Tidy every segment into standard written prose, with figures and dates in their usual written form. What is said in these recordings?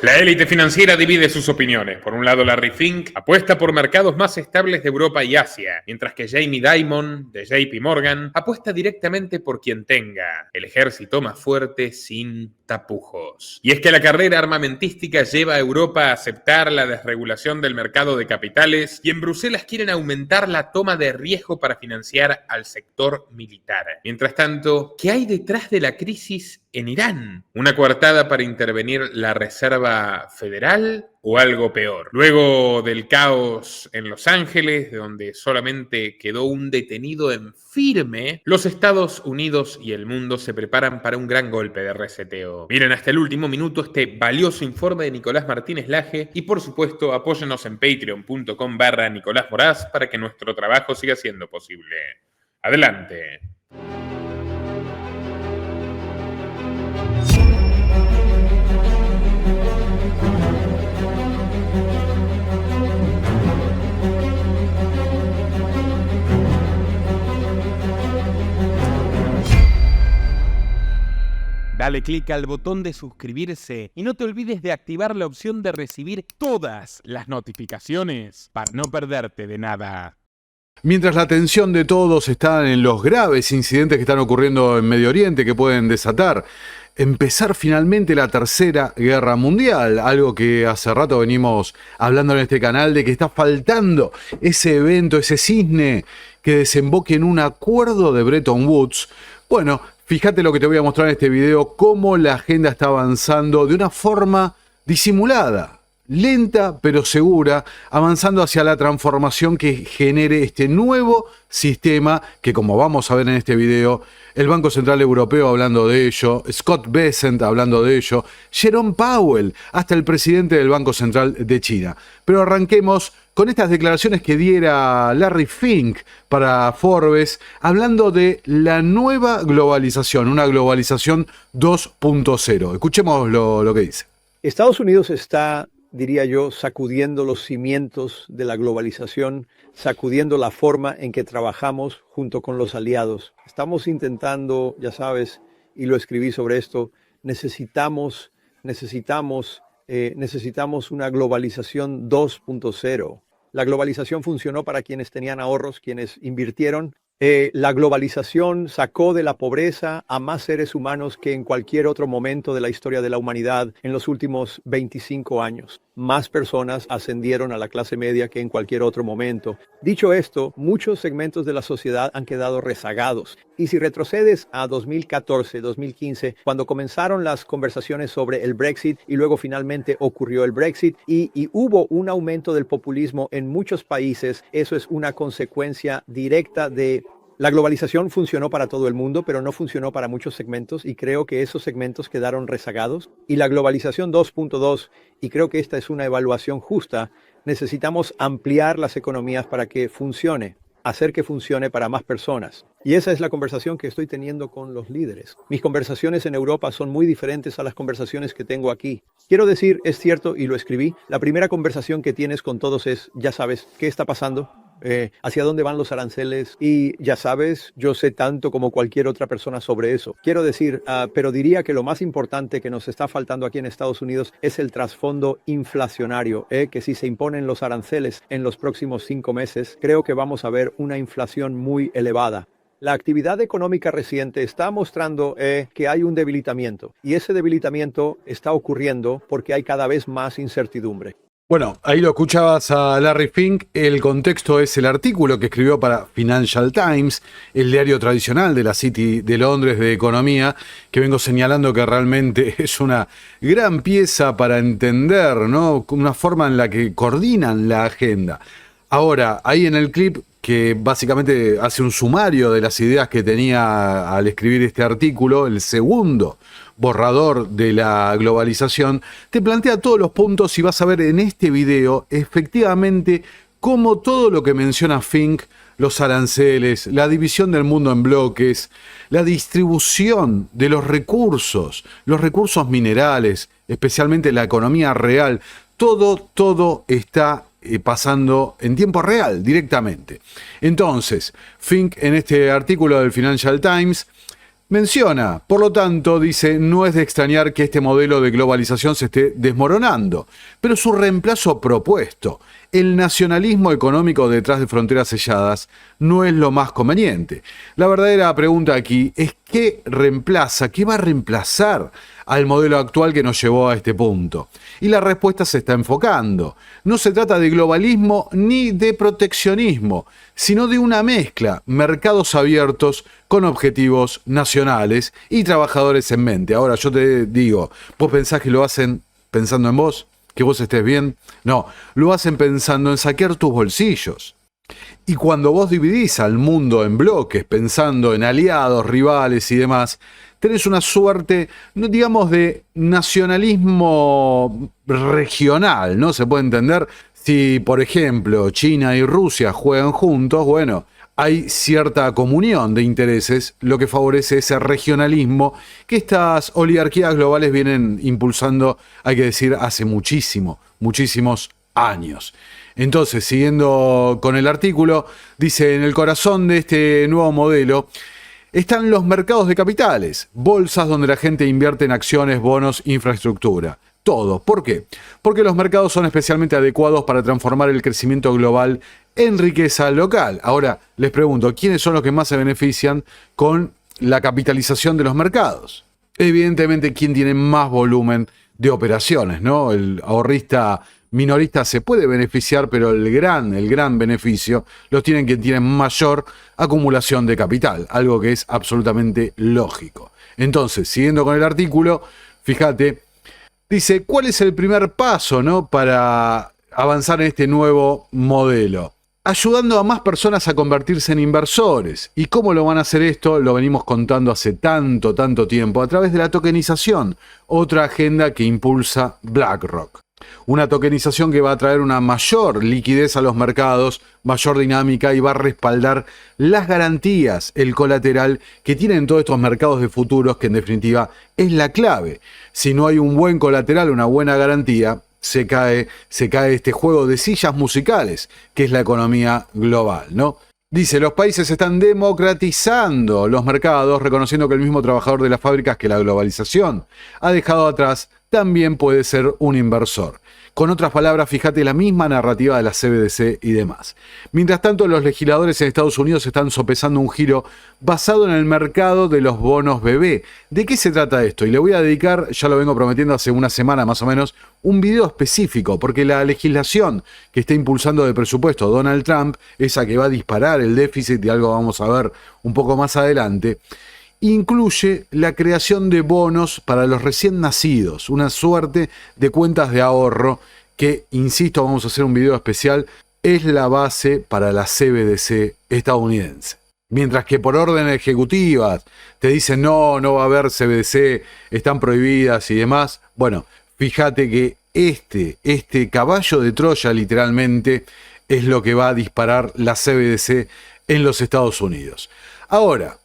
La élite financiera divide sus opiniones. Por un lado, Larry Fink apuesta por mercados más estables de Europa y Asia, mientras que Jamie Dimon, de JP Morgan, apuesta directamente por quien tenga el ejército más fuerte sin tapujos. Y es que la carrera armamentística lleva a Europa a aceptar la desregulación del mercado de capitales y en Bruselas quieren aumentar la toma de riesgo para financiar al sector militar. Mientras tanto, ¿qué hay detrás de la crisis en Irán? ¿Una coartada para intervenir la Reserva Federal o algo peor? Luego del caos en Los Ángeles, donde solamente quedó un detenido en firme, los Estados Unidos y el mundo se preparan para un gran golpe de reseteo. Miren hasta el último minuto este valioso informe de Nicolás Martínez Laje y por supuesto apóyennos en patreon.com/Nicolás Moraz para que nuestro trabajo siga siendo posible. Adelante. Dale clic al botón de suscribirse y no te olvides de activar la opción de recibir todas las notificaciones para no perderte de nada. Mientras la atención de todos está en los graves incidentes que están ocurriendo en Medio Oriente que pueden desatar, empezar finalmente la Tercera Guerra Mundial, algo que hace rato venimos hablando en este canal de que está faltando ese evento, ese cisne que desemboque en un acuerdo de Bretton Woods. Bueno, fíjate lo que te voy a mostrar en este video, cómo la agenda está avanzando de una forma disimulada, lenta pero segura, avanzando hacia la transformación que genere este nuevo sistema que, como vamos a ver en este video, el Banco Central Europeo hablando de ello, Scott Bessent hablando de ello, Jerome Powell, hasta el presidente del Banco Central de China. Pero arranquemos con estas declaraciones que diera Larry Fink para Forbes, hablando de la nueva globalización, una globalización 2.0. Escuchemos lo que dice. Estados Unidos está, diría yo, sacudiendo los cimientos de la globalización, sacudiendo la forma en que trabajamos junto con los aliados. Estamos intentando, ya sabes, y lo escribí sobre esto, necesitamos una globalización 2.0. La globalización funcionó para quienes tenían ahorros, quienes invirtieron. La globalización sacó de la pobreza a más seres humanos que en cualquier otro momento de la historia de la humanidad en los últimos 25 años. Más personas ascendieron a la clase media que en cualquier otro momento. Dicho esto, muchos segmentos de la sociedad han quedado rezagados. Y si retrocedes a 2014, 2015, cuando comenzaron las conversaciones sobre el Brexit y luego finalmente ocurrió el Brexit y hubo un aumento del populismo en muchos países, eso es una consecuencia directa de la globalización. Funcionó para todo el mundo, pero no funcionó para muchos segmentos y creo que esos segmentos quedaron rezagados. Y la globalización 2.2, y creo que esta es una evaluación justa, necesitamos ampliar las economías para que funcione, hacer que funcione para más personas. Y esa es la conversación que estoy teniendo con los líderes. Mis conversaciones en Europa son muy diferentes a las conversaciones que tengo aquí. Quiero decir, es cierto, y lo escribí, la primera conversación que tienes con todos es, ya sabes, ¿qué está pasando? Hacia dónde van los aranceles y ya sabes, yo sé tanto como cualquier otra persona sobre eso. Quiero decir, pero diría que lo más importante que nos está faltando aquí en Estados Unidos es el trasfondo inflacionario, que si se imponen los aranceles en los próximos 5 meses, creo que vamos a ver una inflación muy elevada. La actividad económica reciente está mostrando que hay un debilitamiento y ese debilitamiento está ocurriendo porque hay cada vez más incertidumbre. Bueno, ahí lo escuchabas a Larry Fink. El contexto es el artículo que escribió para Financial Times, el diario tradicional de la City de Londres de economía, que vengo señalando que realmente es una gran pieza para entender, ¿no?, una forma en la que coordinan la agenda. Ahora, ahí en el clip, que básicamente hace un sumario de las ideas que tenía al escribir este artículo, el segundo borrador de la globalización, te plantea todos los puntos y vas a ver en este video efectivamente cómo todo lo que menciona Fink, los aranceles, la división del mundo en bloques, la distribución de los recursos minerales, especialmente la economía real, todo está pasando en tiempo real, directamente. Entonces, Fink en este artículo del Financial Times Menciona, por lo tanto, dice, no es de extrañar que este modelo de globalización se esté desmoronando, pero su reemplazo propuesto, el nacionalismo económico detrás de fronteras selladas, no es lo más conveniente. La verdadera pregunta aquí es qué va a reemplazar al modelo actual que nos llevó a este punto. Y la respuesta se está enfocando. No se trata de globalismo ni de proteccionismo, sino de una mezcla, mercados abiertos con objetivos nacionales y trabajadores en mente. Ahora yo te digo, ¿vos pensás que lo hacen pensando en vos? ¿Que vos estés bien? No, lo hacen pensando en saquear tus bolsillos. Y cuando vos dividís al mundo en bloques, pensando en aliados, rivales y demás, tenés una suerte, digamos, de nacionalismo regional, ¿no? Se puede entender. Si, por ejemplo, China y Rusia juegan juntos, bueno, hay cierta comunión de intereses, lo que favorece ese regionalismo que estas oligarquías globales vienen impulsando, hay que decir, hace muchísimos años. Entonces, siguiendo con el artículo, dice, en el corazón de este nuevo modelo están los mercados de capitales, bolsas donde la gente invierte en acciones, bonos, infraestructura. Todo. ¿Por qué? Porque los mercados son especialmente adecuados para transformar el crecimiento global en riqueza local. Ahora, les pregunto, ¿quiénes son los que más se benefician con la capitalización de los mercados? Evidentemente, ¿quién tiene más volumen de operaciones, ¿no? El ahorrista minorista se puede beneficiar, pero el gran beneficio lo tienen quienes tienen mayor acumulación de capital, algo que es absolutamente lógico. Entonces, siguiendo con el artículo, fíjate, dice, ¿cuál es el primer paso, ¿no? Para avanzar en este nuevo modelo? Ayudando a más personas a convertirse en inversores. ¿Y cómo lo van a hacer esto? Lo venimos contando hace tanto tiempo, a través de la tokenización, otra agenda que impulsa BlackRock. Una tokenización que va a traer una mayor liquidez a los mercados, mayor dinámica y va a respaldar las garantías, el colateral que tienen todos estos mercados de futuros, que en definitiva es la clave. Si no hay un buen colateral, una buena garantía, se cae este juego de sillas musicales, que es la economía global, ¿no? Dice, los países están democratizando los mercados, reconociendo que el mismo trabajador de las fábricas que la globalización ha dejado atrás también puede ser un inversor. Con otras palabras, fíjate la misma narrativa de la CBDC y demás. Mientras tanto, los legisladores en Estados Unidos están sopesando un giro basado en el mercado de los bonos bebé. ¿De qué se trata esto? Y le voy a dedicar, ya lo vengo prometiendo hace una semana más o menos, un video específico, porque la legislación que está impulsando de presupuesto Donald Trump, esa que va a disparar el déficit, y algo vamos a ver un poco más adelante, incluye la creación de bonos para los recién nacidos, una suerte de cuentas de ahorro que, insisto, vamos a hacer un video especial, es la base para la CBDC estadounidense. Mientras que por orden ejecutiva te dicen no va a haber CBDC, están prohibidas y demás, bueno, fíjate que este caballo de Troya literalmente es lo que va a disparar la CBDC en los Estados Unidos. Ahora,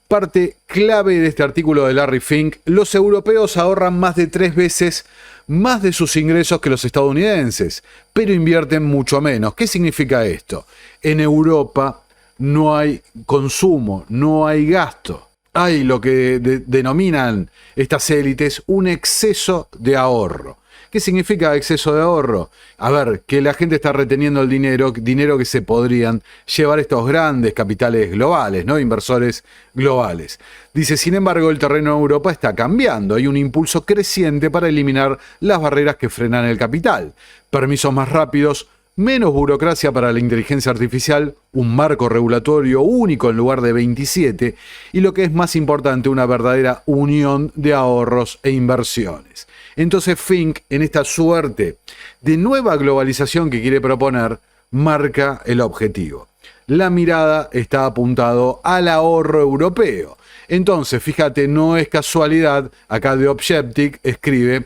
parte clave de este artículo de Larry Fink, los europeos ahorran más de 3 veces más de sus ingresos que los estadounidenses, pero invierten mucho menos. ¿Qué significa esto? En Europa no hay consumo, no hay gasto. Hay lo que denominan estas élites un exceso de ahorro. ¿Qué significa exceso de ahorro? A ver, que la gente está reteniendo el dinero que se podrían llevar estos grandes capitales globales, ¿no? Inversores globales. Dice, sin embargo, el terreno en Europa está cambiando. Hay un impulso creciente para eliminar las barreras que frenan el capital. Permisos más rápidos, menos burocracia para la inteligencia artificial, un marco regulatorio único en lugar de 27 y, lo que es más importante, una verdadera unión de ahorros e inversiones. Entonces Fink, en esta suerte de nueva globalización que quiere proponer, marca el objetivo. La mirada está apuntado al ahorro europeo. Entonces, fíjate, no es casualidad, acá The Objective escribe,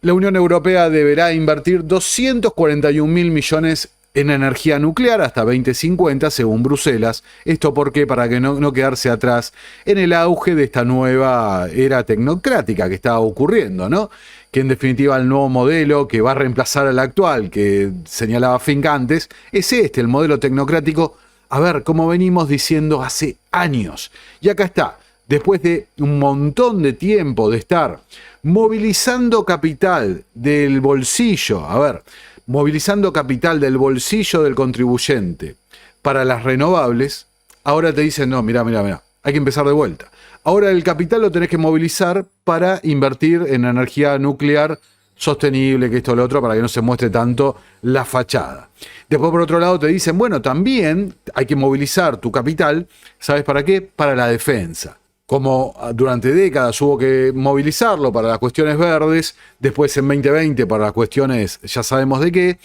la Unión Europea deberá invertir 241.000 millones en energía nuclear hasta 2050, según Bruselas. ¿Esto por qué? Para que no quedarse atrás en el auge de esta nueva era tecnocrática que está ocurriendo, ¿no? Que en definitiva el nuevo modelo que va a reemplazar al actual, que señalaba Fink antes, es el modelo tecnocrático, a ver, como venimos diciendo hace años. Y acá está, después de un montón de tiempo de estar movilizando capital del bolsillo, movilizando capital del bolsillo del contribuyente para las renovables, ahora te dicen, no, mira, hay que empezar de vuelta. Ahora el capital lo tenés que movilizar para invertir en energía nuclear sostenible, que esto lo otro, para que no se muestre tanto la fachada. Después, por otro lado, te dicen, bueno, también hay que movilizar tu capital, ¿sabes para qué? Para la defensa. Como durante décadas hubo que movilizarlo para las cuestiones verdes, después en 2020 para las cuestiones ya sabemos de qué,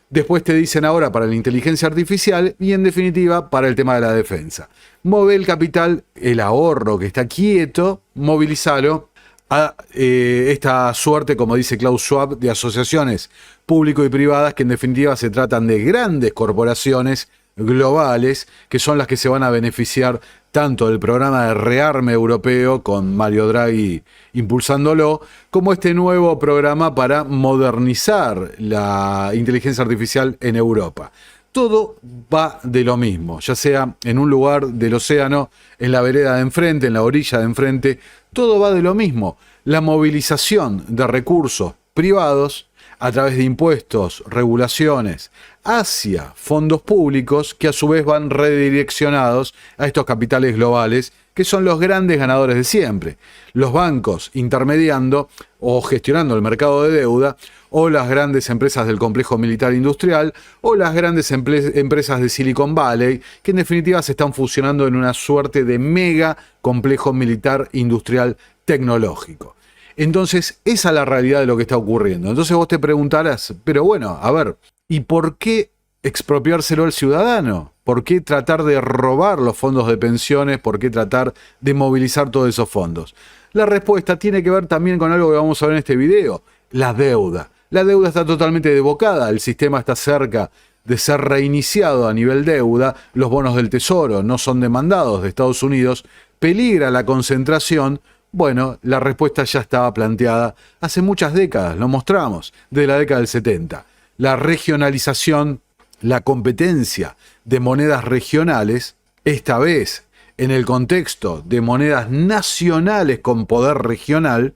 después te dicen ahora para la inteligencia artificial y en definitiva para el tema de la defensa. Move el capital, el ahorro que está quieto, movilizalo a esta suerte, como dice Klaus Schwab, de asociaciones público y privadas que en definitiva se tratan de grandes corporaciones globales que son las que se van a beneficiar tanto del programa de rearme europeo con Mario Draghi impulsándolo, como este nuevo programa para modernizar la inteligencia artificial en Europa. Todo va de lo mismo, ya sea en un lugar del océano, en la vereda de enfrente, en la orilla de enfrente, todo va de lo mismo. La movilización de recursos privados a través de impuestos, regulaciones, hacia fondos públicos que a su vez van redireccionados a estos capitales globales que son los grandes ganadores de siempre. Los bancos intermediando o gestionando el mercado de deuda, o las grandes empresas del complejo militar industrial, o las grandes empresas de Silicon Valley, que en definitiva se están fusionando en una suerte de mega complejo militar industrial tecnológico. Entonces, esa es la realidad de lo que está ocurriendo. Entonces vos te preguntarás, pero bueno, a ver, ¿y por qué expropiárselo al ciudadano? ¿Por qué tratar de robar los fondos de pensiones? ¿Por qué tratar de movilizar todos esos fondos? La respuesta tiene que ver también con algo que vamos a ver en este video, la deuda. La deuda está totalmente devocada, el sistema está cerca de ser reiniciado a nivel deuda, los bonos del Tesoro no son demandados de Estados Unidos, peligra la concentración. Bueno, la respuesta ya estaba planteada hace muchas décadas, lo mostramos, desde la década del 70. La regionalización, la competencia de monedas regionales, esta vez en el contexto de monedas nacionales con poder regional,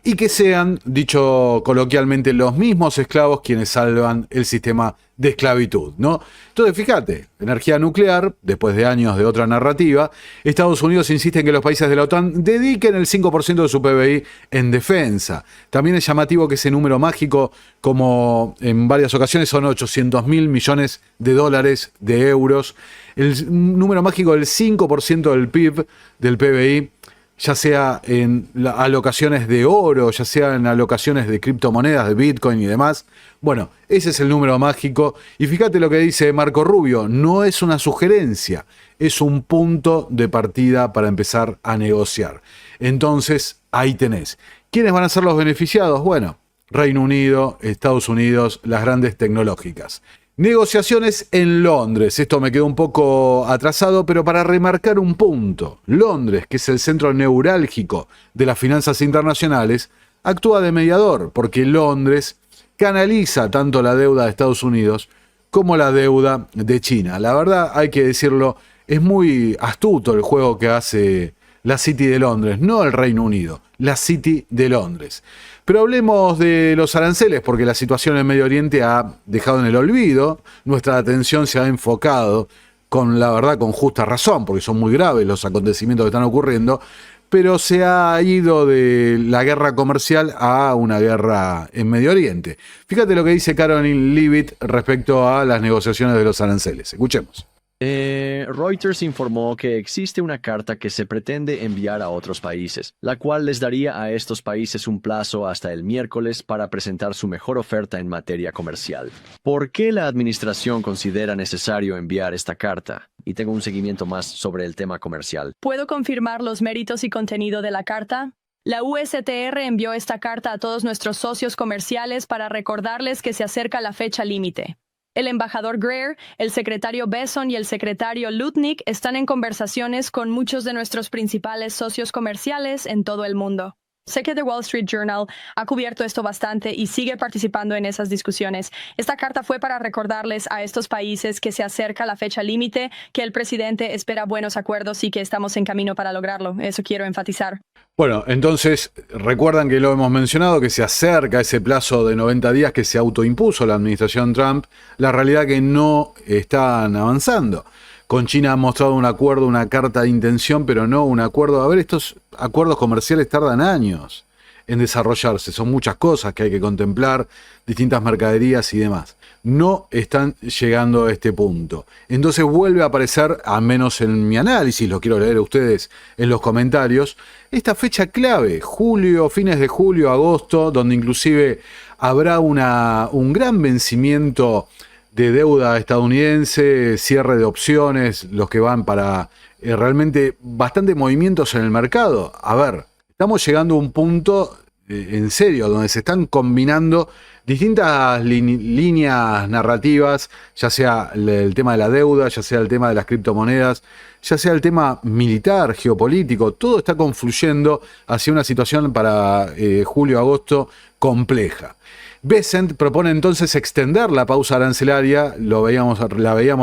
y que sean, dicho coloquialmente, los mismos esclavos quienes salvan el sistema de esclavitud, ¿no? Entonces, fíjate, energía nuclear, después de años de otra narrativa, Estados Unidos insiste en que los países de la OTAN dediquen el 5% de su PBI en defensa. También es llamativo que ese número mágico, como en varias ocasiones son 800.000 millones de dólares, de euros, el número mágico del 5% del PIB, del PBI, ya sea en alocaciones de oro, ya sea en alocaciones de criptomonedas, de Bitcoin y demás. Bueno, ese es el número mágico. Y fíjate lo que dice Marco Rubio, no es una sugerencia, es un punto de partida para empezar a negociar. Entonces, ahí tenés. ¿Quiénes van a ser los beneficiados? Bueno, Reino Unido, Estados Unidos, las grandes tecnológicas. Negociaciones en Londres. Esto me quedó un poco atrasado, pero para remarcar un punto. Londres, que es el centro neurálgico de las finanzas internacionales, actúa de mediador, porque Londres canaliza tanto la deuda de Estados Unidos como la deuda de China. La verdad, hay que decirlo, es muy astuto el juego que hace la City de Londres, no el Reino Unido, la City de Londres. Pero hablemos de los aranceles, porque la situación en Medio Oriente ha dejado en el olvido, nuestra atención se ha enfocado, con la verdad, con justa razón, porque son muy graves los acontecimientos que están ocurriendo, pero se ha ido de la guerra comercial a una guerra en Medio Oriente. Fíjate lo que dice Caroline Leavitt respecto a las negociaciones de los aranceles. Escuchemos. Reuters informó que existe una carta que se pretende enviar a otros países, la cual les daría a estos países un plazo hasta el miércoles para presentar su mejor oferta en materia comercial. ¿Por qué la administración considera necesario enviar esta carta? Y tengo un seguimiento más sobre el tema comercial. ¿Puedo confirmar los méritos y contenido de la carta? La USTR envió esta carta a todos nuestros socios comerciales para recordarles que se acerca la fecha límite. El embajador Greer, el secretario Besson y el secretario Lutnick están en conversaciones con muchos de nuestros principales socios comerciales en todo el mundo. Sé que The Wall Street Journal ha cubierto esto bastante y sigue participando en esas discusiones. Esta carta fue para recordarles a estos países que se acerca la fecha límite, que el presidente espera buenos acuerdos y que estamos en camino para lograrlo. Eso quiero enfatizar. Bueno, entonces recuerdan que lo hemos mencionado, que se acerca ese plazo de 90 días que se autoimpuso la administración Trump. La realidad que no están avanzando. Con China han mostrado un acuerdo, una carta de intención, pero no un acuerdo. A ver, estos acuerdos comerciales tardan años en desarrollarse. Son muchas cosas que hay que contemplar, distintas mercaderías y demás. No están llegando a este punto. Entonces vuelve a aparecer, al menos en mi análisis, lo quiero leer a ustedes en los comentarios, esta fecha clave, julio, fines de julio, agosto, donde inclusive habrá un gran vencimiento de deuda estadounidense, cierre de opciones, los que van para realmente bastantes movimientos en el mercado. A ver, estamos llegando a un punto en serio donde se están combinando distintas líneas narrativas, ya sea el tema de la deuda, ya sea el tema de las criptomonedas, ya sea el tema militar, geopolítico, todo está confluyendo hacia una situación para julio-agosto compleja. Bessent propone entonces extender la pausa arancelaria, la veíamos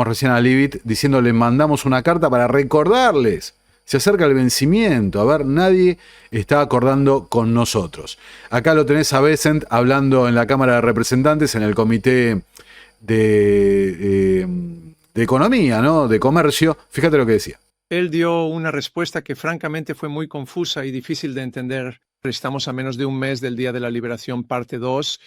recién a Leavitt, diciéndole mandamos una carta para recordarles, se acerca el vencimiento, a ver, nadie está acordando con nosotros. Acá lo tenés a Bessent hablando en la Cámara de Representantes, en el Comité de Economía, ¿no? De Comercio, fíjate lo que decía. Él dio una respuesta que francamente fue muy confusa y difícil de entender. Estamos a menos de un mes del Día de la Liberación, parte 2.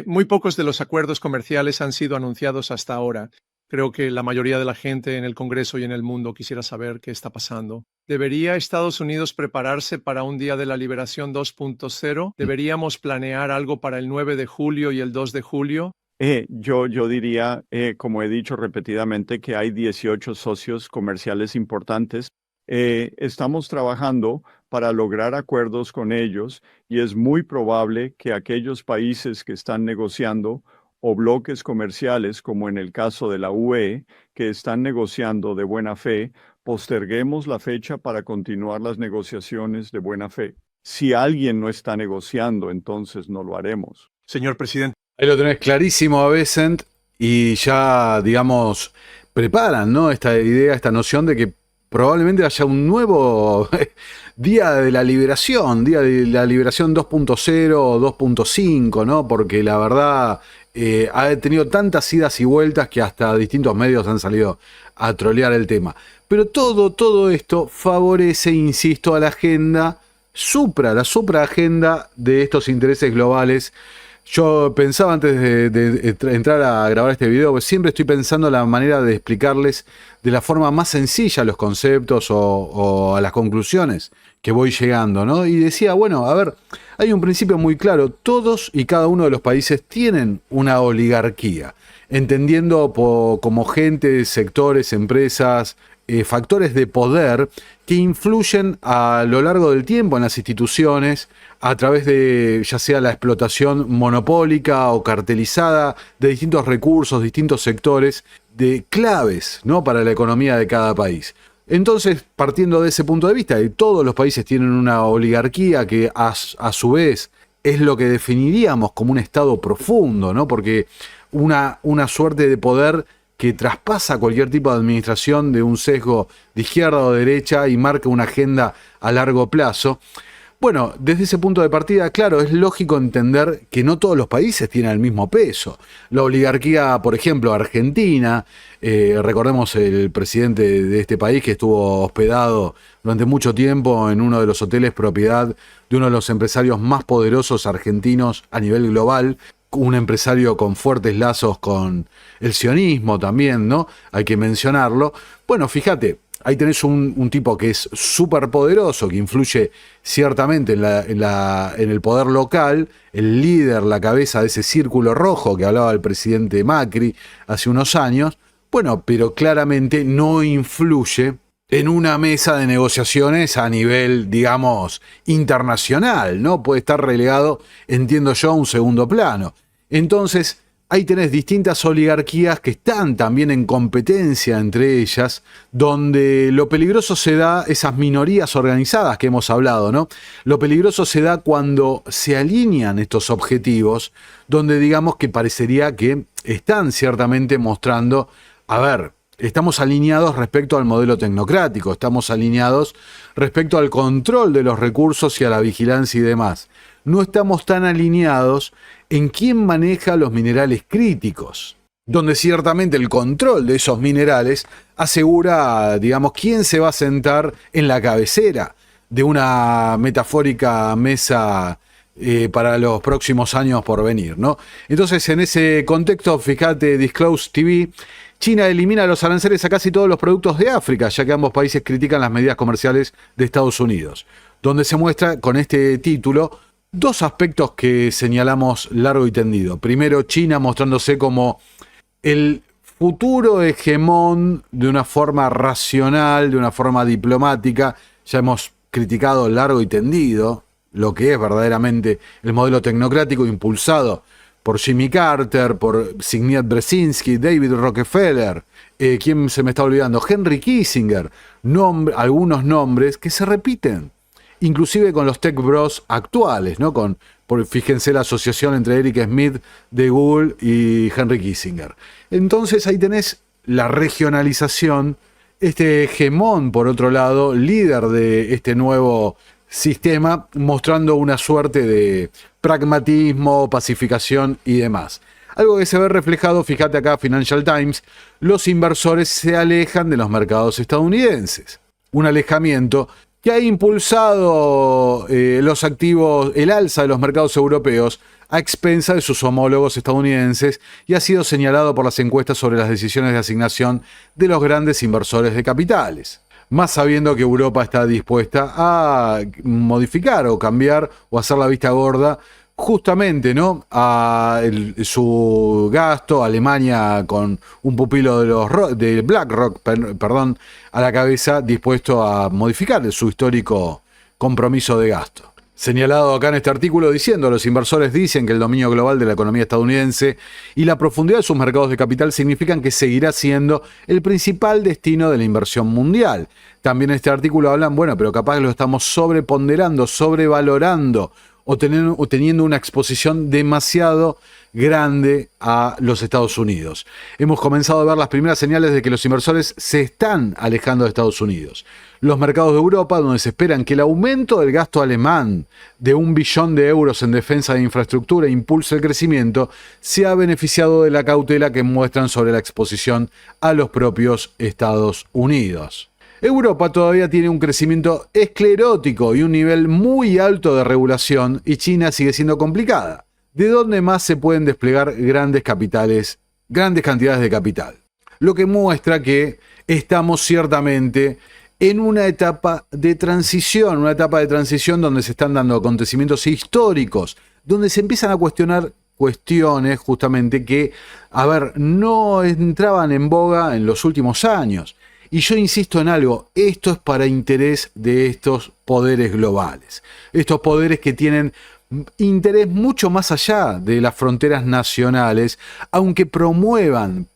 Muy pocos de los acuerdos comerciales han sido anunciados hasta ahora. Creo que la mayoría de la gente en el Congreso y en el mundo quisiera saber qué está pasando. ¿Debería Estados Unidos prepararse para un Día de la Liberación 2.0? ¿Deberíamos planear algo para el 9 de julio y el 2 de julio? Yo diría, como he dicho repetidamente, que hay 18 socios comerciales importantes. Estamos trabajando para lograr acuerdos con ellos y es muy probable que aquellos países que están negociando o bloques comerciales, como en el caso de la UE, que están negociando de buena fe, posterguemos la fecha para continuar las negociaciones de buena fe. Si alguien no está negociando, entonces no lo haremos. Señor presidente. Ahí lo tenés clarísimo a Bessent y ya, digamos, preparan, ¿no? Esta idea, esta noción de que probablemente haya un nuevo Día de la Liberación 2.0 o 2.5, ¿no? Porque la verdad ha tenido tantas idas y vueltas que hasta distintos medios han salido a trolear el tema. Pero todo esto favorece, insisto, a la agenda la supraagenda de estos intereses globales. Yo pensaba antes de entrar a grabar este video, pues siempre estoy pensando la manera de explicarles de la forma más sencilla los conceptos o a las conclusiones que voy llegando, ¿no? Y decía, bueno, a ver, hay un principio muy claro, todos y cada uno de los países tienen una oligarquía, entendiendo como gente, sectores, empresas, factores de poder que influyen a lo largo del tiempo en las instituciones a través de ya sea la explotación monopólica o cartelizada de distintos recursos, distintos sectores de claves, ¿no? Para la economía de cada país. Entonces, partiendo de ese punto de vista, todos los países tienen una oligarquía que a su vez es lo que definiríamos como un estado profundo, ¿no? Porque una suerte de poder que traspasa cualquier tipo de administración de un sesgo de izquierda o derecha y marca una agenda a largo plazo. Bueno, desde ese punto de partida, claro, es lógico entender que no todos los países tienen el mismo peso. La oligarquía, por ejemplo, Argentina, recordemos el presidente de este país que estuvo hospedado durante mucho tiempo en uno de los hoteles propiedad de uno de los empresarios más poderosos argentinos a nivel global, un empresario con fuertes lazos con el sionismo también, ¿no? Hay que mencionarlo. Bueno, fíjate, ahí tenés un tipo que es súper poderoso, que influye ciertamente en el poder local, el líder, la cabeza de ese círculo rojo que hablaba el presidente Macri hace unos años, bueno, pero claramente no influye en una mesa de negociaciones a nivel, digamos, internacional, ¿no? Puede estar relegado, entiendo yo, a un segundo plano. Entonces, Ahí tenés distintas oligarquías que están también en competencia entre ellas, donde lo peligroso se da, esas minorías organizadas que hemos hablado, ¿no? Lo peligroso se da cuando se alinean estos objetivos, donde digamos que parecería que están ciertamente mostrando, a ver, estamos alineados respecto al modelo tecnocrático, estamos alineados respecto al control de los recursos y a la vigilancia y demás. No estamos tan alineados en quién maneja los minerales críticos, donde ciertamente el control de esos minerales asegura, digamos, quién se va a sentar en la cabecera de una metafórica mesa para los próximos años por venir, ¿no? Entonces, en ese contexto, fíjate, Disclose TV, China elimina los aranceles a casi todos los productos de África, ya que ambos países critican las medidas comerciales de Estados Unidos, donde se muestra con este título dos aspectos que señalamos largo y tendido. Primero, China mostrándose como el futuro hegemón de una forma racional, de una forma diplomática. Ya hemos criticado largo y tendido lo que es verdaderamente el modelo tecnocrático impulsado por Jimmy Carter, por Zbigniew Brzezinski, David Rockefeller, ¿quién se me está olvidando? Henry Kissinger, algunos nombres que se repiten, inclusive con los tech bros actuales, ¿no? Fíjense la asociación entre Eric Schmidt de Google y Henry Kissinger. Entonces ahí tenés la regionalización, este hegemón, por otro lado, líder de este nuevo sistema, mostrando una suerte de pragmatismo, pacificación y demás. Algo que se ve reflejado, fíjate acá, Financial Times, los inversores se alejan de los mercados estadounidenses. Un alejamiento que ha impulsado los activos, el alza de los mercados europeos a expensa de sus homólogos estadounidenses y ha sido señalado por las encuestas sobre las decisiones de asignación de los grandes inversores de capitales. Más sabiendo que Europa está dispuesta a modificar o cambiar o hacer la vista gorda justamente, ¿no?, a su gasto. Alemania con un pupilo de BlackRock, a la cabeza, dispuesto a modificar su histórico compromiso de gasto. Señalado acá en este artículo diciendo, los inversores dicen que el dominio global de la economía estadounidense y la profundidad de sus mercados de capital significan que seguirá siendo el principal destino de la inversión mundial. También en este artículo hablan, bueno, pero capaz lo estamos sobreponderando, sobrevalorando o teniendo una exposición demasiado grande a los Estados Unidos. Hemos comenzado a ver las primeras señales de que los inversores se están alejando de Estados Unidos. Los mercados de Europa, donde se esperan que el aumento del gasto alemán de 1 billón de euros en defensa de infraestructura impulse el crecimiento, se ha beneficiado de la cautela que muestran sobre la exposición a los propios Estados Unidos. Europa todavía tiene un crecimiento esclerótico y un nivel muy alto de regulación, y China sigue siendo complicada. ¿De dónde más se pueden desplegar grandes cantidades de capital? Lo que muestra que estamos ciertamente en una etapa de transición donde se están dando acontecimientos históricos, donde se empiezan a cuestionar cuestiones justamente que, no entraban en boga en los últimos años. Y yo insisto en algo, esto es para interés de estos poderes globales, estos poderes que tienen interés mucho más allá de las fronteras nacionales, aunque promuevan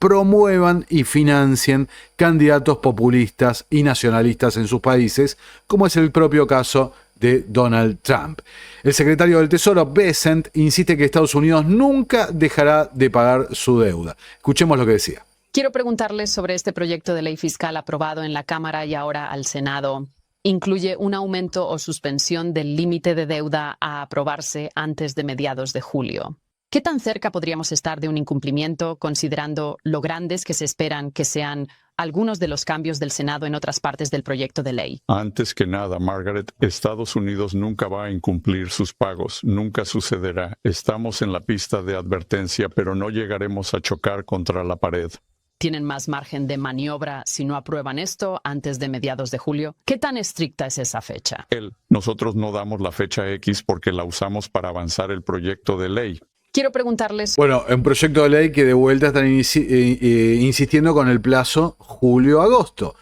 y financien candidatos populistas y nacionalistas en sus países, como es el propio caso de Donald Trump. El secretario del Tesoro, Bessent, insiste que Estados Unidos nunca dejará de pagar su deuda. Escuchemos lo que decía. Quiero preguntarles sobre este proyecto de ley fiscal aprobado en la Cámara y ahora al Senado. Incluye un aumento o suspensión del límite de deuda a aprobarse antes de mediados de julio. ¿Qué tan cerca podríamos estar de un incumplimiento, considerando lo grandes que se esperan que sean algunos de los cambios del Senado en otras partes del proyecto de ley? Antes que nada, Margaret, Estados Unidos nunca va a incumplir sus pagos. Nunca sucederá. Estamos en la pista de advertencia, pero no llegaremos a chocar contra la pared. ¿Tienen más margen de maniobra si no aprueban esto antes de mediados de julio? ¿Qué tan estricta es esa fecha? Nosotros no damos la fecha X porque la usamos para avanzar el proyecto de ley. Quiero preguntarles... Bueno, un proyecto de ley que de vuelta están insistiendo con el plazo julio-agosto.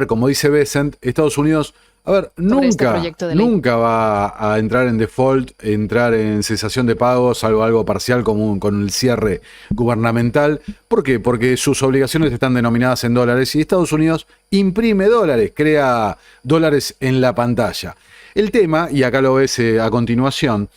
Como dice Bessent, Estados Unidos A ver, este proyecto de ley. nunca va a entrar en default, entrar en cesación de pagos, algo parcial como con el cierre gubernamental. ¿Por qué? Porque sus obligaciones están denominadas en dólares y Estados Unidos imprime dólares, crea dólares en la pantalla. El tema, y acá lo ves a continuación,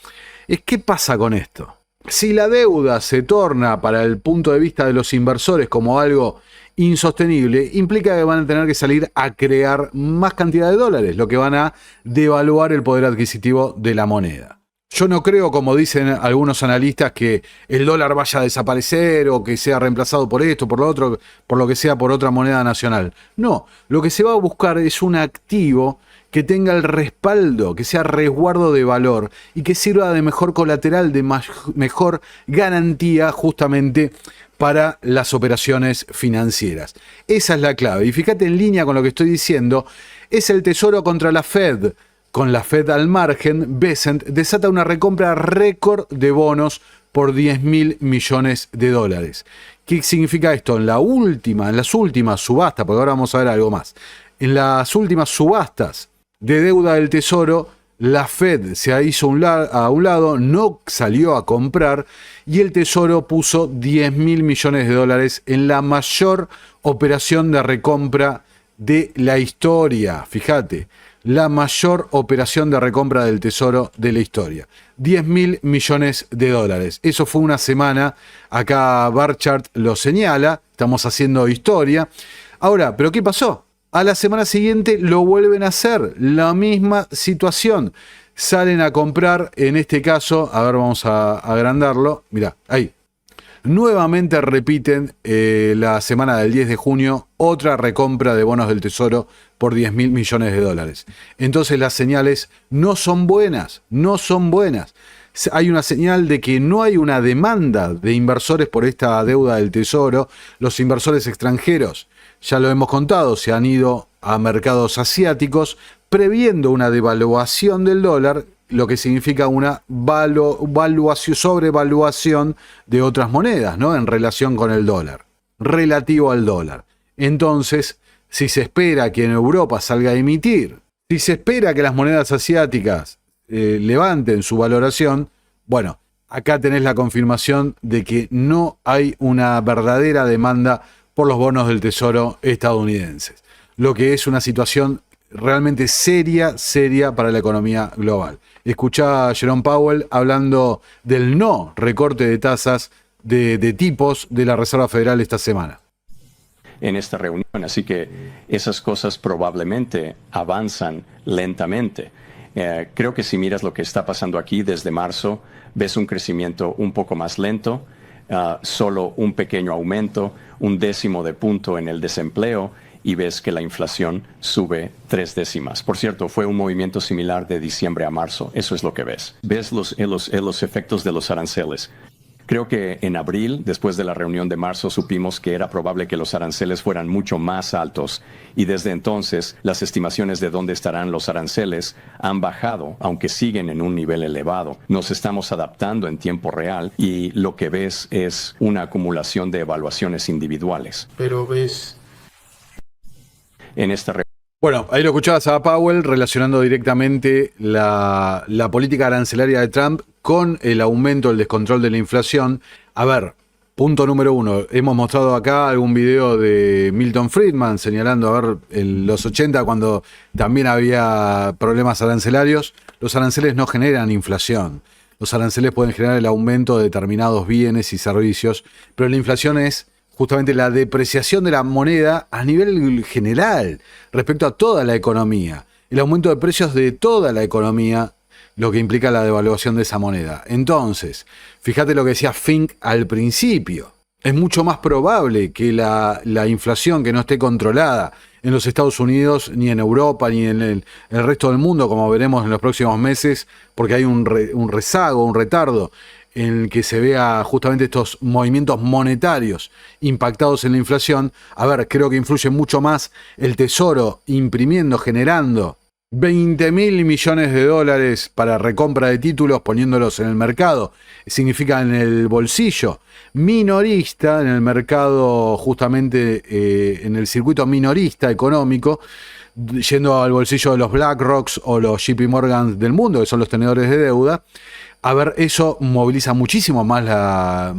es qué pasa con esto. Si la deuda se torna para el punto de vista de los inversores como algo insostenible, implica que van a tener que salir a crear más cantidad de dólares, lo que van a devaluar el poder adquisitivo de la moneda. Yo no creo, como dicen algunos analistas, que el dólar vaya a desaparecer o que sea reemplazado por esto, por lo otro, por lo que sea, por otra moneda nacional. No, lo que se va a buscar es un activo que tenga el respaldo, que sea resguardo de valor y que sirva de mejor colateral, de mejor garantía justamente para las operaciones financieras. Esa es la clave. Y fíjate, en línea con lo que estoy diciendo, es el Tesoro contra la Fed. Con la Fed al margen, Bessent desata una recompra récord de bonos por 10.000 millones de dólares. ¿Qué significa esto? En las últimas subastas, porque ahora vamos a ver algo más, en las últimas subastas de deuda del Tesoro, la Fed se hizo a un lado, no salió a comprar y el Tesoro puso 10.000 millones de dólares en la mayor operación de recompra de la historia. Fíjate, la mayor operación de recompra del Tesoro de la historia. 10.000 millones de dólares. Eso fue una semana, acá Barchart lo señala, estamos haciendo historia. Ahora, ¿pero qué pasó? A la semana siguiente lo vuelven a hacer, la misma situación. Salen a comprar, en este caso, a ver, vamos a agrandarlo. Mirá, ahí. Nuevamente repiten la semana del 10 de junio otra recompra de bonos del Tesoro por 10.000 millones de dólares. Entonces las señales no son buenas, no son buenas. Hay una señal de que no hay una demanda de inversores por esta deuda del Tesoro. Los inversores extranjeros, ya lo hemos contado, se han ido a mercados asiáticos previendo una devaluación del dólar, lo que significa una sobrevaluación de otras monedas, ¿no? En relación con el dólar, relativo al dólar. Entonces, si se espera que en Europa salga a emitir, si se espera que las monedas asiáticas levanten su valoración, bueno, acá tenés la confirmación de que no hay una verdadera demanda por los bonos del Tesoro estadounidenses, lo que es una situación realmente seria para la economía global. Escuchá a Jerome Powell hablando del no recorte de tasas de tipos de la Reserva Federal esta semana. En esta reunión, así que esas cosas probablemente avanzan lentamente. Creo que si miras lo que está pasando aquí desde marzo, ves un crecimiento un poco más lento, solo un pequeño aumento, 1/10 de punto en el desempleo, y ves que la inflación sube 3 décimas. Por cierto, fue un movimiento similar de diciembre a marzo. Eso es lo que ves. Ves los efectos de los aranceles. Creo que en abril, después de la reunión de marzo, supimos que era probable que los aranceles fueran mucho más altos, y desde entonces las estimaciones de dónde estarán los aranceles han bajado, aunque siguen en un nivel elevado. Nos estamos adaptando en tiempo real y lo que ves es una acumulación de evaluaciones individuales. Pero ves... En esta Bueno, ahí lo escuchabas a Powell relacionando directamente la política arancelaria de Trump con el aumento, el descontrol de la inflación. A ver, punto número 1. Hemos mostrado acá algún video de Milton Friedman señalando, a ver, en los 80 cuando también había problemas arancelarios, los aranceles no generan inflación. Los aranceles pueden generar el aumento de determinados bienes y servicios, pero la inflación es justamente la depreciación de la moneda a nivel general respecto a toda la economía. El aumento de precios de toda la economía, lo que implica la devaluación de esa moneda. Entonces, fíjate lo que decía Fink al principio. Es mucho más probable que la inflación que no esté controlada en los Estados Unidos, ni en Europa, ni en el resto del mundo, como veremos en los próximos meses, porque hay un rezago, un retardo en el que se vea justamente estos movimientos monetarios impactados en la inflación. A ver, creo que influye mucho más el Tesoro imprimiendo, generando 20.000 millones de dólares para recompra de títulos, poniéndolos en el mercado, significa en el bolsillo minorista, en el mercado justamente en el circuito minorista económico, yendo al bolsillo de los BlackRocks o los JP Morgan del mundo, que son los tenedores de deuda. A ver, eso moviliza muchísimo más la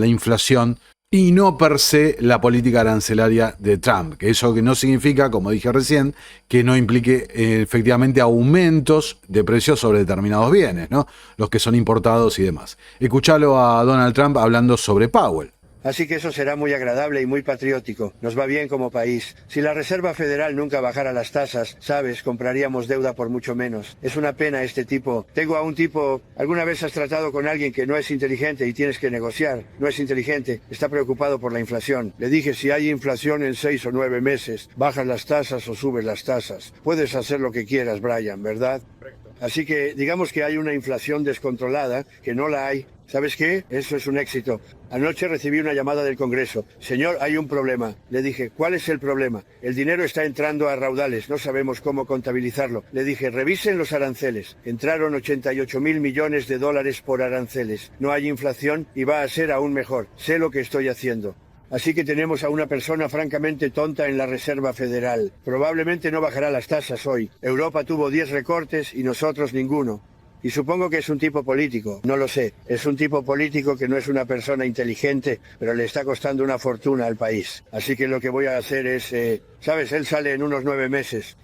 inflación y no per se la política arancelaria de Trump. Que eso que no significa, como dije recién, que no implique efectivamente aumentos de precios sobre determinados bienes, ¿no? Los que son importados y demás. Escuchalo a Donald Trump hablando sobre Powell. Así que eso será muy agradable y muy patriótico. Nos va bien como país. Si la Reserva Federal nunca bajara las tasas, sabes, compraríamos deuda por mucho menos. Es una pena este tipo. Tengo a un tipo, ¿alguna vez has tratado con alguien que no es inteligente y tienes que negociar? No es inteligente, está preocupado por la inflación. Le dije, si hay inflación en 6 o 9 meses, bajas las tasas o subes las tasas. Puedes hacer lo que quieras, Brian, ¿verdad? Así que digamos que hay una inflación descontrolada, que no la hay. ¿Sabes qué? Eso es un éxito. Anoche recibí una llamada del Congreso. Señor, hay un problema. Le dije, ¿cuál es el problema? El dinero está entrando a raudales, no sabemos cómo contabilizarlo. Le dije, revisen los aranceles. Entraron 88.000 millones de dólares por aranceles. No hay inflación y va a ser aún mejor. Sé lo que estoy haciendo. Así que tenemos a una persona francamente tonta en la Reserva Federal. Probablemente no bajará las tasas hoy. Europa tuvo 10 recortes y nosotros ninguno. Y supongo que es un tipo político, no lo sé. Es un tipo político que no es una persona inteligente, pero le está costando una fortuna al país. Así que lo que voy a hacer es, ¿sabes? Él sale en unos 9 meses.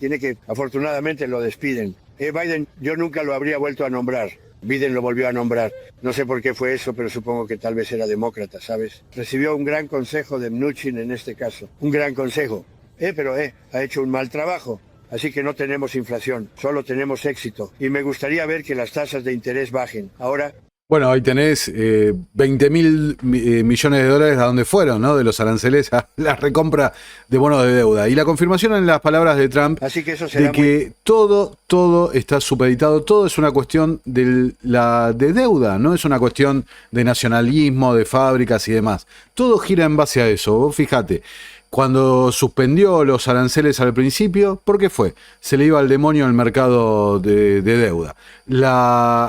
Afortunadamente lo despiden. Biden, yo nunca lo habría vuelto a nombrar. Biden lo volvió a nombrar. No sé por qué fue eso, pero supongo que tal vez era demócrata, ¿sabes? Recibió un gran consejo de Mnuchin en este caso. Un gran consejo. Pero ha hecho un mal trabajo. Así que no tenemos inflación, solo tenemos éxito. Y me gustaría ver que las tasas de interés bajen. Ahora... Bueno, ahí tenés 20.000 millones de dólares a dónde fueron, ¿no? De los aranceles a la recompra de bonos de deuda. Y la confirmación en las palabras de Trump Así que eso será de que todo está supeditado, todo es una cuestión de deuda, no es una cuestión de nacionalismo, de fábricas y demás. Todo gira en base a eso. Vos fíjate. Cuando suspendió los aranceles al principio, ¿por qué fue? Se le iba al demonio el mercado de deuda.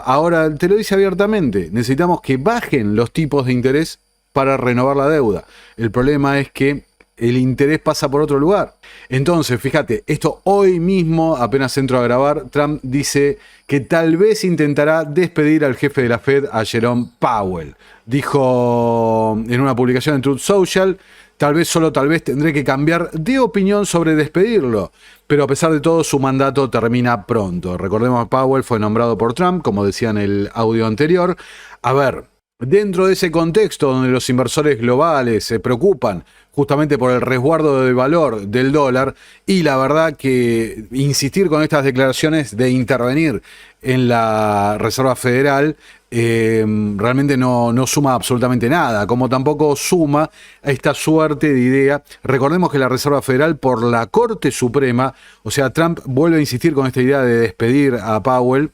Ahora te lo dice abiertamente, necesitamos que bajen los tipos de interés para renovar la deuda. El problema es que el interés pasa por otro lugar. Entonces, fíjate, esto hoy mismo, apenas entro a grabar, Trump dice que tal vez intentará despedir al jefe de la Fed, a Jerome Powell. Dijo en una publicación en Truth Social, solo tal vez tendré que cambiar de opinión sobre despedirlo, pero a pesar de todo su mandato termina pronto. Recordemos que Powell fue nombrado por Trump, como decía en el audio anterior. A ver, dentro de ese contexto donde los inversores globales se preocupan justamente por el resguardo del valor del dólar, y la verdad que insistir con estas declaraciones de intervenir en la Reserva Federal realmente no suma absolutamente nada, como tampoco suma a esta suerte de idea. Recordemos que la Reserva Federal, por la Corte Suprema, o sea, Trump vuelve a insistir con esta idea de despedir a Powell,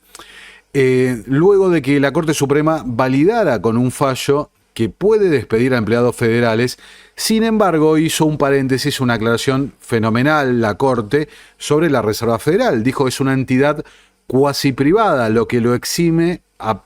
luego de que la Corte Suprema validara con un fallo que puede despedir a empleados federales. Sin embargo, hizo un paréntesis, una aclaración fenomenal la Corte sobre la Reserva Federal. Dijo que es una entidad cuasi privada, lo que lo exime a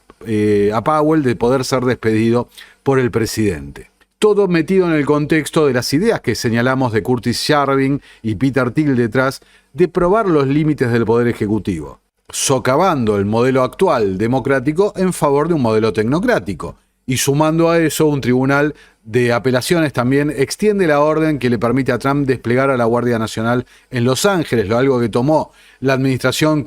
Powell de poder ser despedido por el presidente. Todo metido en el contexto de las ideas que señalamos de Curtis Yarvin y Peter Thiel detrás de probar los límites del poder ejecutivo, socavando el modelo actual democrático en favor de un modelo tecnocrático. Y sumando a eso, un tribunal de apelaciones también extiende la orden que le permite a Trump desplegar a la Guardia Nacional en Los Ángeles, algo que tomó la administración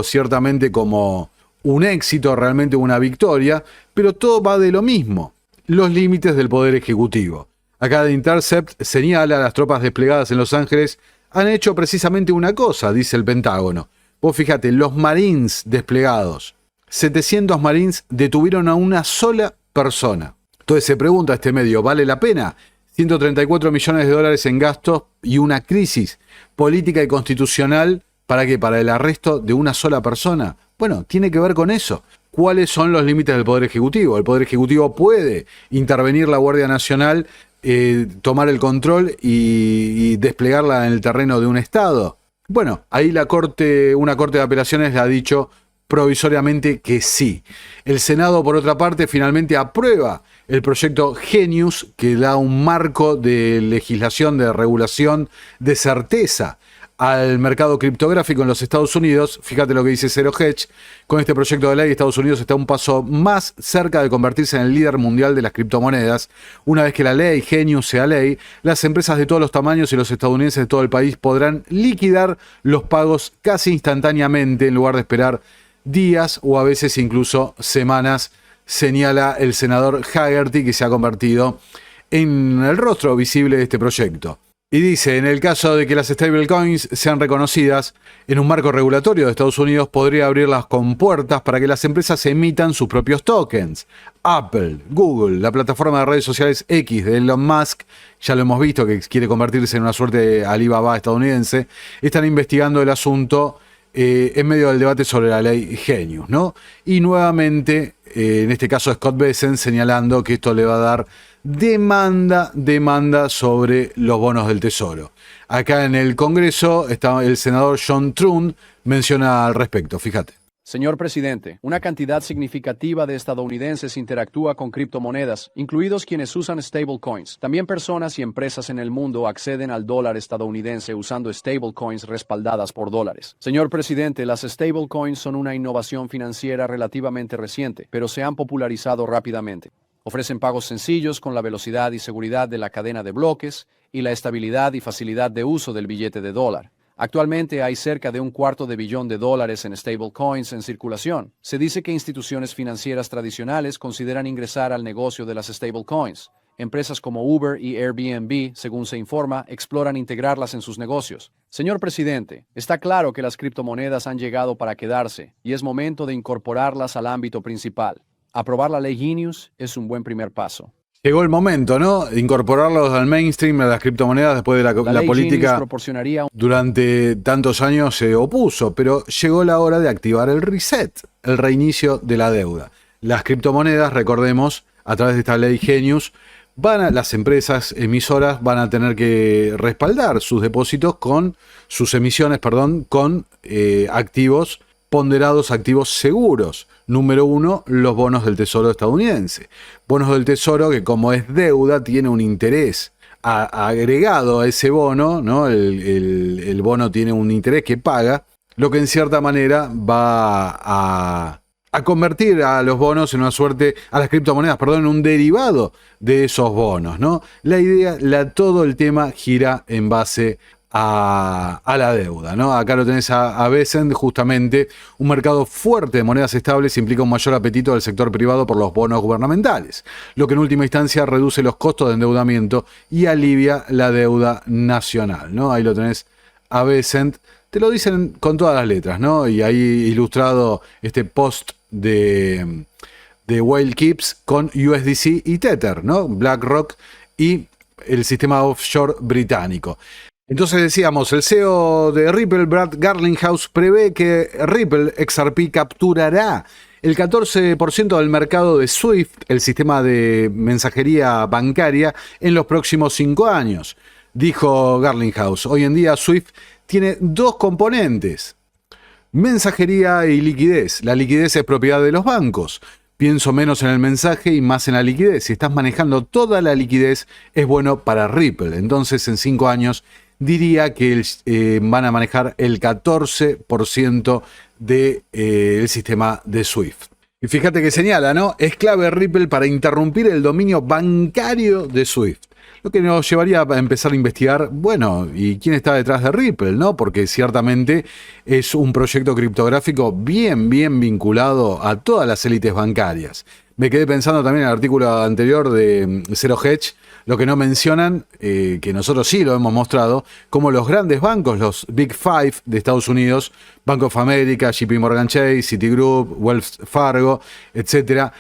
ciertamente como un éxito, realmente una victoria, pero todo va de lo mismo, los límites del poder ejecutivo. Acá The Intercept señala a las tropas desplegadas en Los Ángeles han hecho precisamente una cosa, dice el Pentágono. Vos fíjate, los Marines desplegados, 700 Marines detuvieron a una sola persona. Entonces se pregunta este medio, ¿vale la pena? 134 millones de dólares en gastos y una crisis política y constitucional, ¿para qué? ¿Para el arresto de una sola persona? Bueno, tiene que ver con eso. ¿Cuáles son los límites del Poder Ejecutivo? El Poder Ejecutivo puede intervenir la Guardia Nacional, tomar el control y desplegarla en el terreno de un Estado. Bueno, ahí una corte de apelaciones le ha dicho provisoriamente que sí. El Senado, por otra parte, finalmente aprueba el proyecto Genius, que da un marco de legislación, de regulación, de certeza al mercado criptográfico en los Estados Unidos. Fíjate lo que dice Zero Hedge. Con este proyecto de ley, Estados Unidos está un paso más cerca de convertirse en el líder mundial de las criptomonedas. Una vez que la ley Genius sea ley, las empresas de todos los tamaños y los estadounidenses de todo el país podrán liquidar los pagos casi instantáneamente en lugar de esperar días o a veces incluso semanas, señala el senador Haggerty, que se ha convertido en el rostro visible de este proyecto. Y dice, en el caso de que las stablecoins sean reconocidas en un marco regulatorio de Estados Unidos, podría abrir las compuertas para que las empresas emitan sus propios tokens. Apple, Google, la plataforma de redes sociales X de Elon Musk, ya lo hemos visto que quiere convertirse en una suerte de Alibaba estadounidense, están investigando el asunto en medio del debate sobre la ley Genius, ¿no? Y nuevamente, en este caso Scott Bessent señalando que esto le va a dar demanda sobre los bonos del Tesoro. Acá en el Congreso está el senador John Trump, menciona al respecto, fíjate. Señor presidente, una cantidad significativa de estadounidenses interactúa con criptomonedas, incluidos quienes usan stablecoins. También personas y empresas en el mundo acceden al dólar estadounidense usando stablecoins respaldadas por dólares. Señor presidente, las stablecoins son una innovación financiera relativamente reciente, pero se han popularizado rápidamente. Ofrecen pagos sencillos con la velocidad y seguridad de la cadena de bloques y la estabilidad y facilidad de uso del billete de dólar. Actualmente hay cerca de $250 billion en stablecoins en circulación. Se dice que instituciones financieras tradicionales consideran ingresar al negocio de las stablecoins. Empresas como Uber y Airbnb, según se informa, exploran integrarlas en sus negocios. Señor presidente, está claro que las criptomonedas han llegado para quedarse y es momento de incorporarlas al ámbito principal. Aprobar la ley Genius es un buen primer paso. Llegó el momento, ¿no? Incorporarlos al mainstream, a las criptomonedas, después de la política durante tantos años se opuso, pero llegó la hora de activar el reset, el reinicio de la deuda. Las criptomonedas, recordemos, a través de esta ley Genius, las empresas emisoras van a tener que respaldar sus depósitos con sus emisiones, con activos ponderados, activos seguros. Número 1, los bonos del Tesoro estadounidense. Bonos del Tesoro que, como es deuda, tiene un interés agregado a ese bono, ¿no? El bono tiene un interés que paga, lo que en cierta manera va a convertir a los bonos en una suerte, a las criptomonedas, en un derivado de esos bonos, ¿no? La idea, todo el tema gira en base a la deuda, ¿no? Acá lo tenés a Bessent, justamente, un mercado fuerte de monedas estables implica un mayor apetito del sector privado por los bonos gubernamentales, lo que en última instancia reduce los costos de endeudamiento y alivia la deuda nacional, ¿no? Ahí lo tenés a Bessent, te lo dicen con todas las letras, ¿no? Y ahí ilustrado este post de Whale Keeps con USDC y Tether, ¿no? BlackRock y el sistema offshore británico. Entonces decíamos, el CEO de Ripple, Brad Garlinghouse, prevé que Ripple XRP capturará el 14% del mercado de SWIFT, el sistema de mensajería bancaria, en los próximos 5 años. Dijo Garlinghouse, hoy en día SWIFT tiene 2 componentes, mensajería y liquidez. La liquidez es propiedad de los bancos. Pienso menos en el mensaje y más en la liquidez. Si estás manejando toda la liquidez, es bueno para Ripple. Entonces, en 5 años, diría que van a manejar el 14% del sistema de SWIFT. Y fíjate que señala, ¿no? Es clave Ripple para interrumpir el dominio bancario de SWIFT. Lo que nos llevaría a empezar a investigar, bueno, ¿y quién está detrás de Ripple, no? Porque ciertamente es un proyecto criptográfico bien vinculado a todas las élites bancarias. Me quedé pensando también en el artículo anterior de Zero Hedge, lo que no mencionan, que nosotros sí lo hemos mostrado, como los grandes bancos, los Big Five de Estados Unidos, Bank of America, JP Morgan Chase, Citigroup, Wells Fargo, etcétera,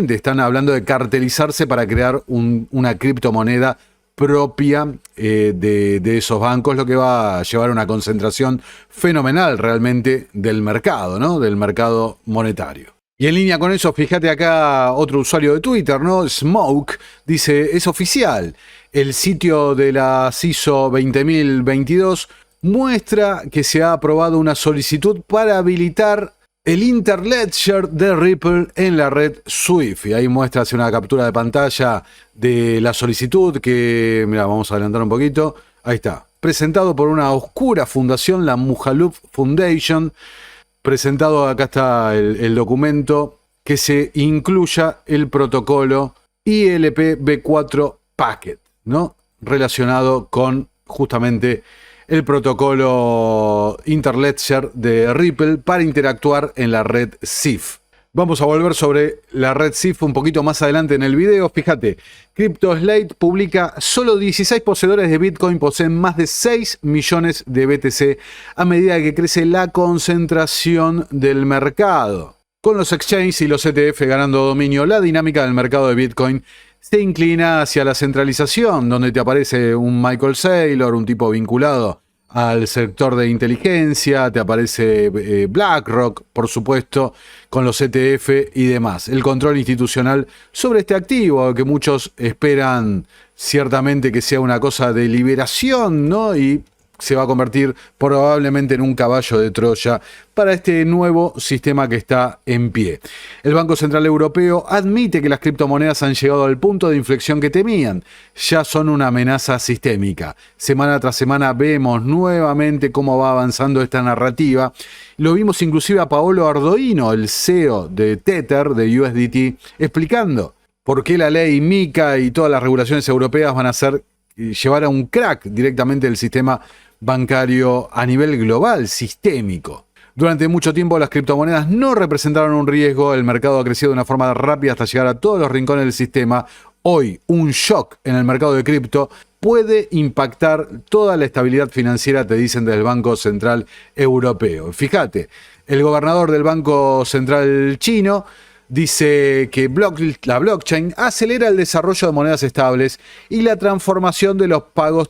están hablando de cartelizarse para crear una criptomoneda propia de esos bancos, lo que va a llevar a una concentración fenomenal realmente del mercado, ¿no? Del mercado monetario. Y en línea con eso, fíjate acá otro usuario de Twitter, ¿no? Smoke, dice, es oficial. El sitio de la CISO 20022 muestra que se ha aprobado una solicitud para habilitar el Interledger de Ripple en la red SWIFT. Y ahí muestra una captura de pantalla de la solicitud que, mira, vamos a adelantar un poquito. Ahí está. presentado por una oscura fundación, la Mujaloop Foundation, presentado, acá está el documento, que se incluya el protocolo ILP-V4 Packet, ¿no? Relacionado con justamente el protocolo Interledger de Ripple para interactuar en la red CIF. Vamos a volver sobre la red CIF un poquito más adelante en el video. Fíjate, CryptoSlate publica: solo 16 poseedores de Bitcoin poseen más de 6 millones de BTC a medida que crece la concentración del mercado. Con los exchanges y los ETF ganando dominio, la dinámica del mercado de Bitcoin se inclina hacia la centralización, donde te aparece un Michael Saylor, un tipo vinculado al sector de inteligencia, te aparece BlackRock, por supuesto, con los ETF y demás. El control institucional sobre este activo, que muchos esperan ciertamente que sea una cosa de liberación, ¿no? Y se va a convertir probablemente en un caballo de Troya para este nuevo sistema que está en pie. El Banco Central Europeo admite que las criptomonedas han llegado al punto de inflexión que temían. Ya son una amenaza sistémica. Semana tras semana vemos nuevamente cómo va avanzando esta narrativa. Lo vimos inclusive a Paolo Ardoino, el CEO de Tether, de USDT, explicando por qué la ley MiCA y todas las regulaciones europeas van a llevar a un crack directamente del sistema bancario a nivel global, sistémico. Durante mucho tiempo las criptomonedas no representaron un riesgo, el mercado ha crecido de una forma rápida hasta llegar a todos los rincones del sistema. Hoy, un shock en el mercado de cripto puede impactar toda la estabilidad financiera, te dicen desde el Banco Central Europeo. Fíjate, el gobernador del Banco Central chino dice que la blockchain acelera el desarrollo de monedas estables y la transformación de los pagos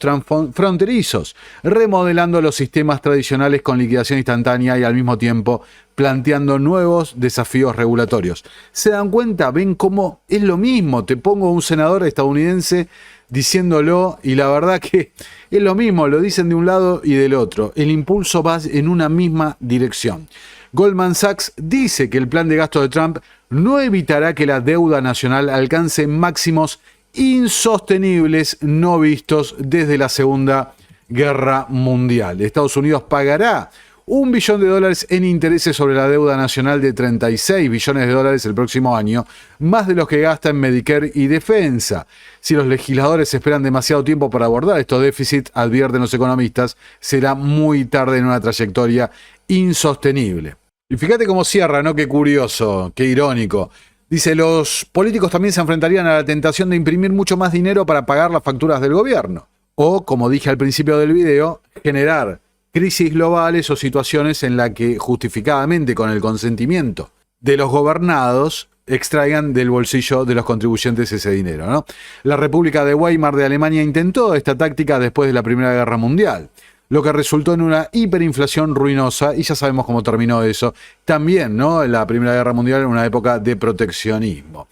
fronterizos, remodelando los sistemas tradicionales con liquidación instantánea y al mismo tiempo planteando nuevos desafíos regulatorios. ¿Se dan cuenta? ¿Ven cómo es lo mismo? Te pongo un senador estadounidense diciéndolo y la verdad que es lo mismo, lo dicen de un lado y del otro. El impulso va en una misma dirección. Goldman Sachs dice que el plan de gasto de Trump no evitará que la deuda nacional alcance máximos insostenibles no vistos desde la Segunda Guerra Mundial. Estados Unidos pagará $1 billón en intereses sobre la deuda nacional de $36 billones el próximo año, más de los que gasta en Medicare y defensa. Si los legisladores esperan demasiado tiempo para abordar estos déficits, advierten los economistas, será muy tarde en una trayectoria insostenible. Y fíjate cómo cierra, ¿no? Qué curioso, qué irónico. Dice, los políticos también se enfrentarían a la tentación de imprimir mucho más dinero para pagar las facturas del gobierno. O, como dije al principio del video, generar crisis globales o situaciones en las que justificadamente con el consentimiento de los gobernados extraigan del bolsillo de los contribuyentes ese dinero, ¿no? La República de Weimar de Alemania intentó esta táctica después de la Primera Guerra Mundial, lo que resultó en una hiperinflación ruinosa, y ya sabemos cómo terminó eso. También, ¿no? La Primera Guerra Mundial en una época de proteccionismo.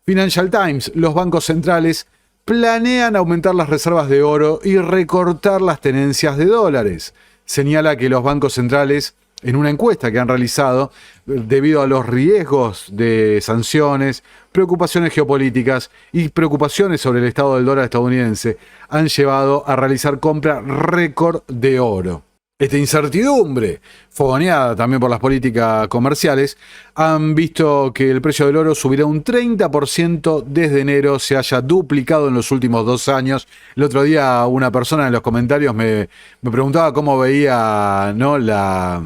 Financial Times, los bancos centrales planean aumentar las reservas de oro y recortar las tenencias de dólares. Señala que los bancos centrales, en una encuesta que han realizado, debido a los riesgos de sanciones, preocupaciones geopolíticas y preocupaciones sobre el estado del dólar estadounidense, han llevado a realizar compra récord de oro. Esta incertidumbre, fogoneada también por las políticas comerciales, han visto que el precio del oro subirá un 30% desde enero, se haya duplicado en los últimos 2 años. El otro día una persona en los comentarios me preguntaba cómo veía, ¿no?, la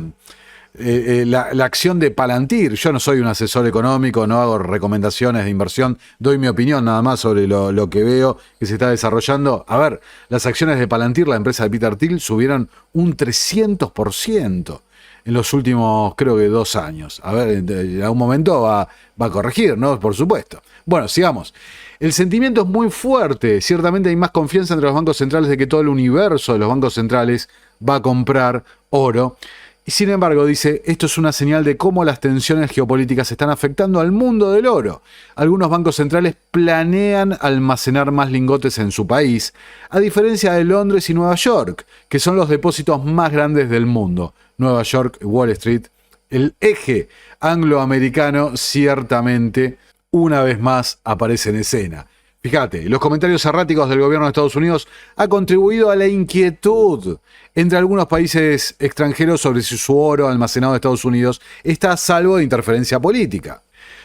acción de Palantir. Yo no soy un asesor económico, no hago recomendaciones de inversión, doy mi opinión nada más sobre lo que veo que se está desarrollando. A ver, las acciones de Palantir, la empresa de Peter Thiel, subieron un 300% en los últimos, creo que 2 años. A ver, en algún momento va a corregir, ¿no? Por supuesto. Bueno, sigamos. El sentimiento es muy fuerte. Ciertamente hay más confianza entre los bancos centrales de que todo el universo de los bancos centrales va a comprar oro. Y sin embargo, dice, esto es una señal de cómo las tensiones geopolíticas están afectando al mundo del oro. Algunos bancos centrales planean almacenar más lingotes en su país, a diferencia de Londres y Nueva York, que son los depósitos más grandes del mundo. Nueva York, Wall Street, el eje angloamericano ciertamente una vez más aparece en escena. Fíjate, los comentarios erráticos del gobierno de Estados Unidos ha contribuido a la inquietud entre algunos países extranjeros sobre si su oro almacenado en Estados Unidos está a salvo de interferencia política.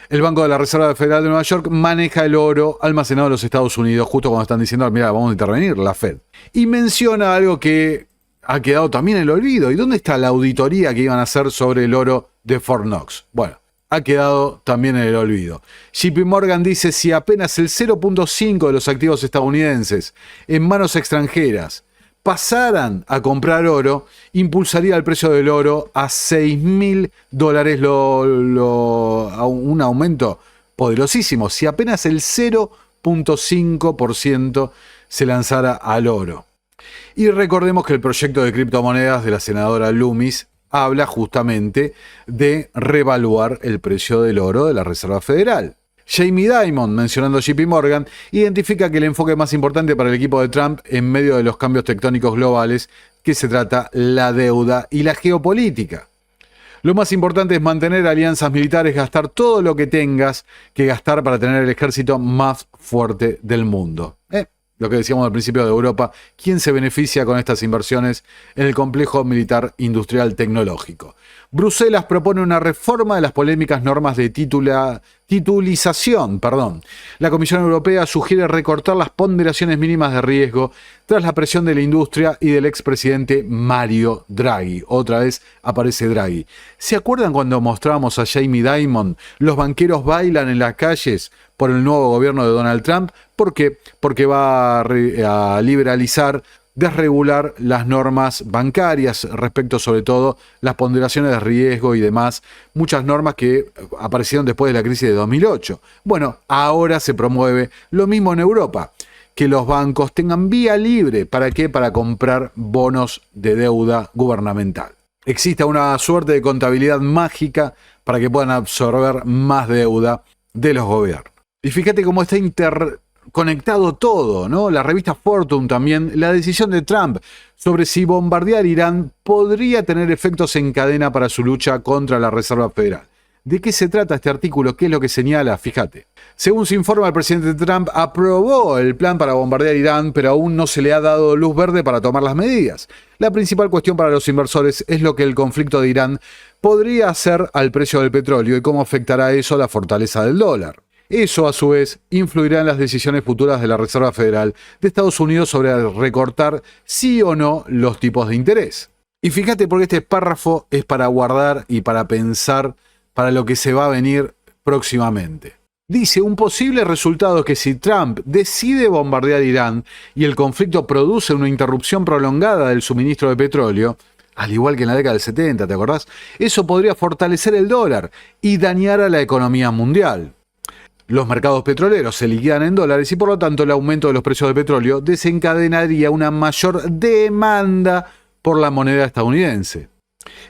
El Banco de la Reserva Federal de Nueva York maneja el oro almacenado en los Estados Unidos justo cuando están diciendo, mira, vamos a intervenir, la Fed. Y menciona algo que ha quedado también en el olvido. ¿Y dónde está la auditoría que iban a hacer sobre el oro de Fort Knox? Bueno, ha quedado también en el olvido. JP Morgan dice si apenas el 0.5 de los activos estadounidenses en manos extranjeras pasaran a comprar oro, impulsaría el precio del oro a $6.000, a un aumento poderosísimo. Si apenas el 0.5% se lanzara al oro. Y recordemos que el proyecto de criptomonedas de la senadora Loomis habla justamente de revaluar el precio del oro de la Reserva Federal. Jamie Dimon, mencionando JP Morgan, identifica que el enfoque más importante para el equipo de Trump en medio de los cambios tectónicos globales que se trata la deuda y la geopolítica. Lo más importante es mantener alianzas militares, gastar todo lo que tengas que gastar para tener el ejército más fuerte del mundo. Lo que decíamos al principio de Europa, ¿quién se beneficia con estas inversiones en el complejo militar industrial tecnológico? Bruselas propone una reforma de las polémicas normas de titulización. La Comisión Europea sugiere recortar las ponderaciones mínimas de riesgo tras la presión de la industria y del expresidente Mario Draghi. Otra vez aparece Draghi. ¿Se acuerdan cuando mostrábamos a Jamie Dimon? Los banqueros bailan en las calles por el nuevo gobierno de Donald Trump. ¿Por qué? Porque va a liberalizar, desregular las normas bancarias respecto sobre todo las ponderaciones de riesgo y demás, muchas normas que aparecieron después de la crisis de 2008. Bueno, ahora se promueve lo mismo en Europa, que los bancos tengan vía libre. ¿Para qué? Para comprar bonos de deuda gubernamental. Existe una suerte de contabilidad mágica para que puedan absorber más deuda de los gobiernos. Y fíjate cómo está interconectado todo, ¿no? La revista Fortune también, la decisión de Trump sobre si bombardear Irán podría tener efectos en cadena para su lucha contra la Reserva Federal. ¿De qué se trata este artículo? ¿Qué es lo que señala? Fíjate. Según se informa, el presidente Trump aprobó el plan para bombardear Irán, pero aún no se le ha dado luz verde para tomar las medidas. La principal cuestión para los inversores es lo que el conflicto de Irán podría hacer al precio del petróleo y cómo afectará eso a la fortaleza del dólar. Eso, a su vez, influirá en las decisiones futuras de la Reserva Federal de Estados Unidos sobre recortar sí o no los tipos de interés. Y fíjate porque este párrafo es para guardar y para pensar para lo que se va a venir próximamente. Dice, un posible resultado es que si Trump decide bombardear Irán y el conflicto produce una interrupción prolongada del suministro de petróleo, al igual que en la década del 70, ¿te acordás? Eso podría fortalecer el dólar y dañar a la economía mundial. Los mercados petroleros se liquidan en dólares y por lo tanto el aumento de los precios de petróleo desencadenaría una mayor demanda por la moneda estadounidense.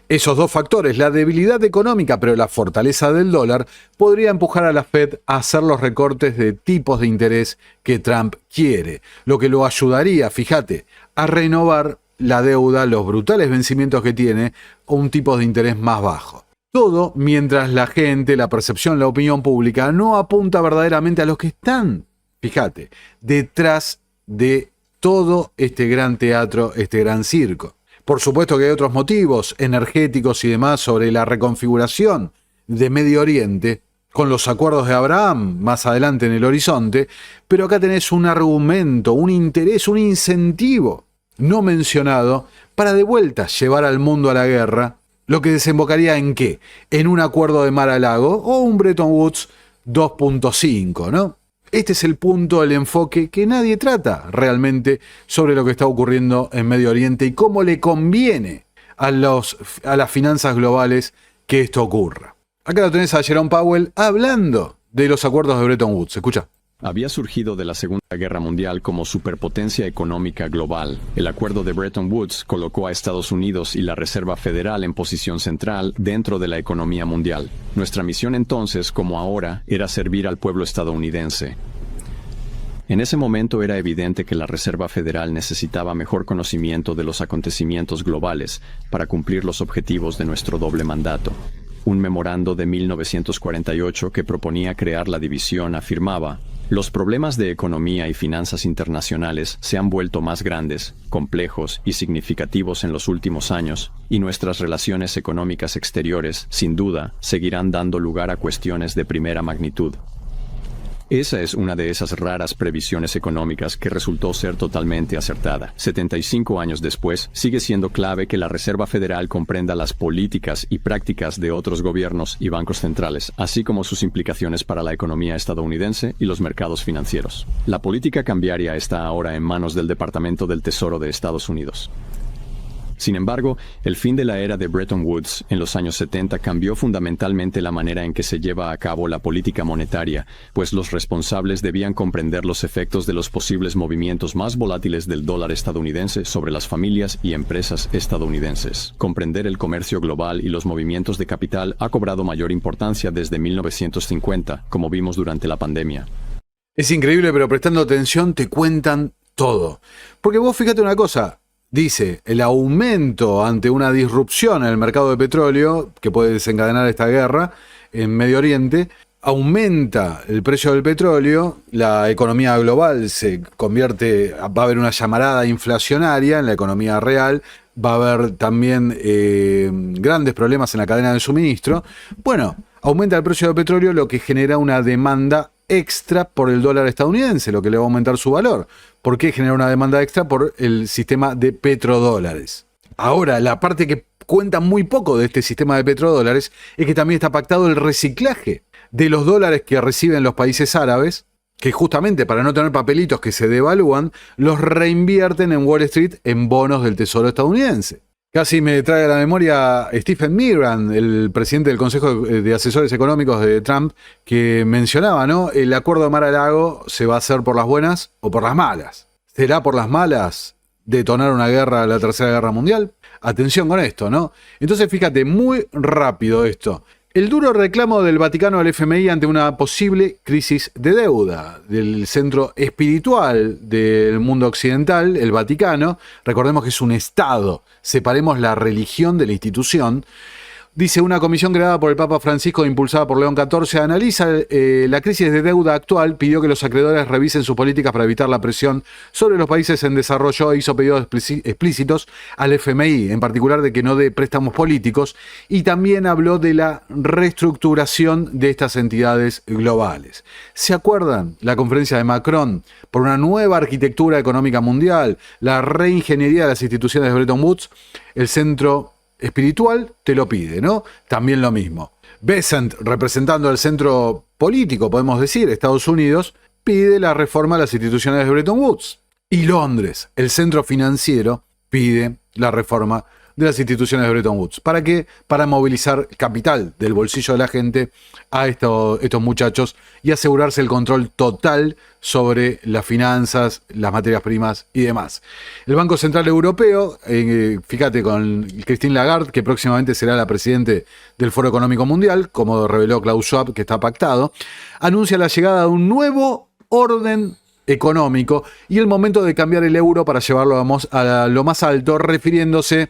Esos dos factores, la debilidad económica pero la fortaleza del dólar, podría empujar a la Fed a hacer los recortes de tipos de interés que Trump quiere, lo que lo ayudaría, fíjate, a renovar la deuda, los brutales vencimientos que tiene, a un tipo de interés más bajo. Todo mientras la gente, la percepción, la opinión pública no apunta verdaderamente a los que están, fíjate, detrás de todo este gran teatro, este gran circo. Por supuesto que hay otros motivos energéticos y demás sobre la reconfiguración de Medio Oriente, con los acuerdos de Abraham más adelante en el horizonte, pero acá tenés un argumento, un interés, un incentivo no mencionado para de vuelta llevar al mundo a la guerra, lo que desembocaría en ¿qué? En un acuerdo de Mar-a-Lago o un Bretton Woods 2.5, ¿no? Este es el punto, el enfoque que nadie trata realmente sobre lo que está ocurriendo en Medio Oriente y cómo le conviene a las finanzas globales que esto ocurra. Acá lo tenés a Jerome Powell hablando de los acuerdos de Bretton Woods. Escucha. Había surgido de la Segunda Guerra Mundial como superpotencia económica global. El acuerdo de Bretton Woods colocó a Estados Unidos y la Reserva Federal en posición central dentro de la economía mundial. Nuestra misión entonces, como ahora, era servir al pueblo estadounidense. En ese momento era evidente que la Reserva Federal necesitaba mejor conocimiento de los acontecimientos globales para cumplir los objetivos de nuestro doble mandato. Un memorando de 1948 que proponía crear la división afirmaba: Los problemas de economía y finanzas internacionales se han vuelto más grandes, complejos y significativos en los últimos años, y nuestras relaciones económicas exteriores, sin duda, seguirán dando lugar a cuestiones de primera magnitud. Esa es una de esas raras previsiones económicas que resultó ser totalmente acertada. 75 años después, sigue siendo clave que la Reserva Federal comprenda las políticas y prácticas de otros gobiernos y bancos centrales, así como sus implicaciones para la economía estadounidense y los mercados financieros. La política cambiaria está ahora en manos del Departamento del Tesoro de Estados Unidos. Sin embargo, el fin de la era de Bretton Woods en los años 70 cambió fundamentalmente la manera en que se lleva a cabo la política monetaria, pues los responsables debían comprender los efectos de los posibles movimientos más volátiles del dólar estadounidense sobre las familias y empresas estadounidenses. Comprender el comercio global y los movimientos de capital ha cobrado mayor importancia desde 1950, como vimos durante la pandemia. Es increíble, pero prestando atención te cuentan todo. Porque vos fíjate una cosa. Dice, el aumento ante una disrupción en el mercado de petróleo, que puede desencadenar esta guerra en Medio Oriente, aumenta el precio del petróleo, la economía global se convierte, va a haber una llamarada inflacionaria en la economía real, va a haber también grandes problemas en la cadena de suministro. Bueno, aumenta el precio del petróleo, lo que genera una demanda extra por el dólar estadounidense, lo que le va a aumentar su valor. ¿Por qué genera una demanda extra? Por el sistema de petrodólares. Ahora, la parte que cuenta muy poco de este sistema de petrodólares es que también está pactado el reciclaje de los dólares que reciben los países árabes, que justamente para no tener papelitos que se devalúan, los reinvierten en Wall Street en bonos del Tesoro estadounidense. Casi me trae a la memoria Stephen Miller, el presidente del Consejo de Asesores Económicos de Trump, que mencionaba, ¿no? El acuerdo de Mar-a-Lago se va a hacer por las buenas o por las malas. ¿Será por las malas detonar una guerra, la Tercera Guerra Mundial? Atención con esto, ¿no? Entonces fíjate, muy rápido esto. El duro reclamo del Vaticano al FMI ante una posible crisis de deuda del centro espiritual del mundo occidental, el Vaticano. Recordemos que es un Estado, separemos la religión de la institución. Dice, una comisión creada por el Papa Francisco, impulsada por León XIV, analiza la crisis de deuda actual, pidió que los acreedores revisen sus políticas para evitar la presión sobre los países en desarrollo e hizo pedidos explícitos al FMI, en particular de que no dé préstamos políticos, y también habló de la reestructuración de estas entidades globales. ¿Se acuerdan? La conferencia de Macron por una nueva arquitectura económica mundial, la reingeniería de las instituciones de Bretton Woods, el centro espiritual te lo pide, ¿no? También lo mismo. Bessent, representando al centro político, podemos decir, Estados Unidos, pide la reforma de las instituciones de Bretton Woods. Y Londres, el centro financiero, pide la reforma de las instituciones de Bretton Woods. ¿Para qué? Para movilizar capital del bolsillo de la gente a estos muchachos y asegurarse el control total sobre las finanzas, las materias primas y demás. El Banco Central Europeo, fíjate con Christine Lagarde, que próximamente será la presidente del Foro Económico Mundial, como reveló Klaus Schwab, que está pactado, anuncia la llegada de un nuevo orden económico y el momento de cambiar el euro para llevarlo a lo más alto, refiriéndose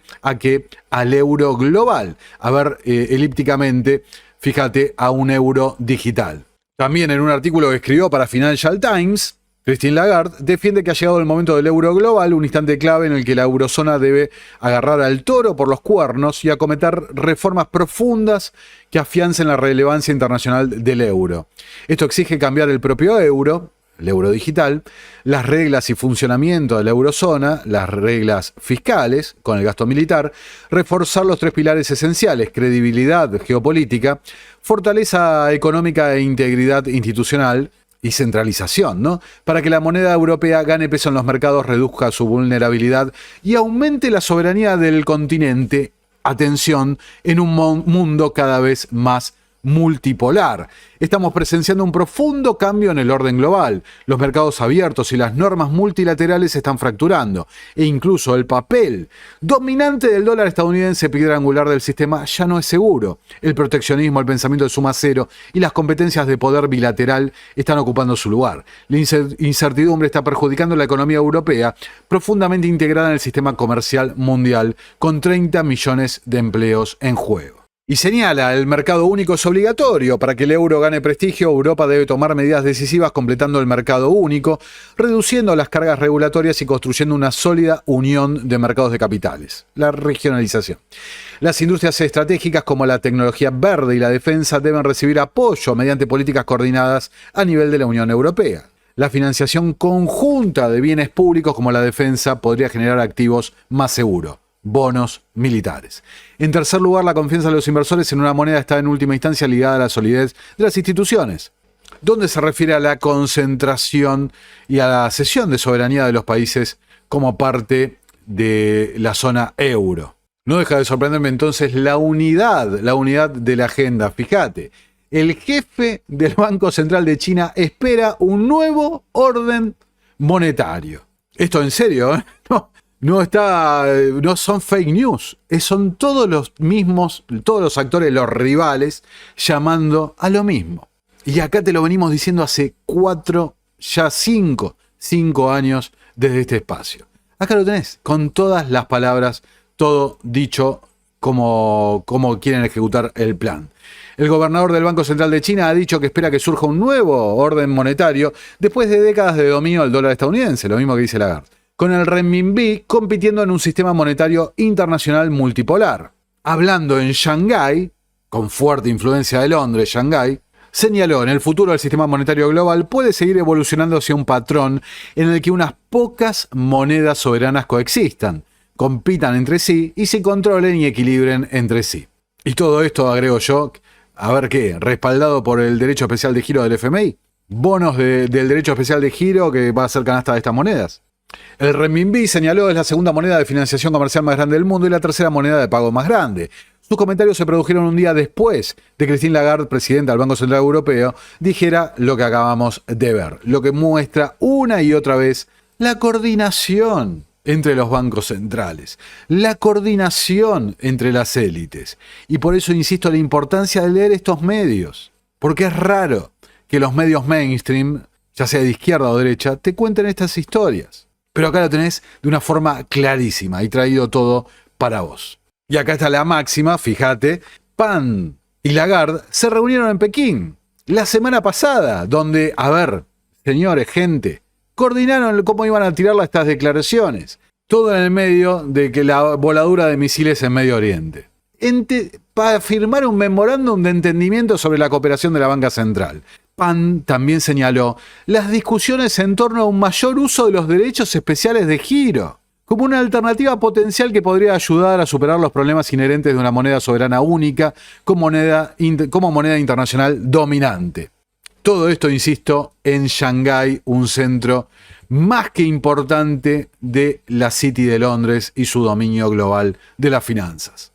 al euro global. A ver, elípticamente, fíjate, a un euro digital. También en un artículo que escribió para Financial Times, Christine Lagarde defiende que ha llegado el momento del euro global, un instante clave en el que la eurozona debe agarrar al toro por los cuernos y acometer reformas profundas que afiancen la relevancia internacional del euro. Esto exige cambiar el propio euro, el euro digital, las reglas y funcionamiento de la eurozona, las reglas fiscales con el gasto militar, reforzar los tres pilares esenciales: credibilidad geopolítica, fortaleza económica e integridad institucional y centralización, ¿no? Para que la moneda europea gane peso en los mercados, reduzca su vulnerabilidad y aumente la soberanía del continente. Atención, en un mundo cada vez más multipolar. Estamos presenciando un profundo cambio en el orden global. Los mercados abiertos y las normas multilaterales se están fracturando. E incluso el papel dominante del dólar estadounidense, piedra angular del sistema, ya no es seguro. El proteccionismo, el pensamiento de suma cero y las competencias de poder bilateral están ocupando su lugar. La incertidumbre está perjudicando la economía europea, profundamente integrada en el sistema comercial mundial, con 30 millones de empleos en juego. Y señala, el mercado único es obligatorio. Para que el euro gane prestigio, Europa debe tomar medidas decisivas completando el mercado único, reduciendo las cargas regulatorias y construyendo una sólida unión de mercados de capitales. La regionalización. Las industrias estratégicas como la tecnología verde y la defensa deben recibir apoyo mediante políticas coordinadas a nivel de la Unión Europea. La financiación conjunta de bienes públicos como la defensa podría generar activos más seguros. Bonos militares. En tercer lugar, la confianza de los inversores en una moneda está en última instancia ligada a la solidez de las instituciones, donde se refiere a la concentración y a la cesión de soberanía de los países como parte de la zona euro. No deja de sorprenderme entonces la unidad de la agenda. Fíjate, el jefe del Banco Central de China espera un nuevo orden monetario. Esto en serio, ¿eh? No son fake news, son todos los mismos, todos los actores, los rivales, llamando a lo mismo. Y acá te lo venimos diciendo hace 5 años desde este espacio. Acá lo tenés, con todas las palabras, todo dicho como quieren ejecutar el plan. El gobernador del Banco Central de China ha dicho que espera que surja un nuevo orden monetario después de décadas de dominio del dólar estadounidense, lo mismo que dice Lagarde, con el renminbi compitiendo en un sistema monetario internacional multipolar. Hablando en Shanghái, con fuerte influencia de Londres, Shanghái, señaló, en el futuro el sistema monetario global puede seguir evolucionando hacia un patrón en el que unas pocas monedas soberanas coexistan, compitan entre sí y se controlen y equilibren entre sí. Y todo esto, agrego yo, a ver qué, respaldado por el derecho especial de giro del FMI, bonos del derecho especial de giro que va a ser canasta de estas monedas. El renminbi, señaló, es la segunda moneda de financiación comercial más grande del mundo y la tercera moneda de pago más grande. Sus comentarios se produjeron un día después de Christine Lagarde, presidenta del Banco Central Europeo, dijera lo que acabamos de ver, lo que muestra una y otra vez la coordinación entre los bancos centrales, la coordinación entre las élites. Y por eso insisto en la importancia de leer estos medios, porque es raro que los medios mainstream, ya sea de izquierda o derecha, te cuenten estas historias. Pero acá lo tenés de una forma clarísima y traído todo para vos. Y acá está la máxima, fíjate, Pan y Lagarde se reunieron en Pekín la semana pasada, donde, a ver, señores, gente, coordinaron cómo iban a tirar estas declaraciones. Todo en el medio de que la voladura de misiles en Medio Oriente. Para firmar un memorándum de entendimiento sobre la cooperación de la banca central. Pan también señaló las discusiones en torno a un mayor uso de los derechos especiales de giro, como una alternativa potencial que podría ayudar a superar los problemas inherentes de una moneda soberana única como moneda internacional dominante. Todo esto, insisto, en Shanghái, un centro más que importante de la City de Londres y su dominio global de las finanzas.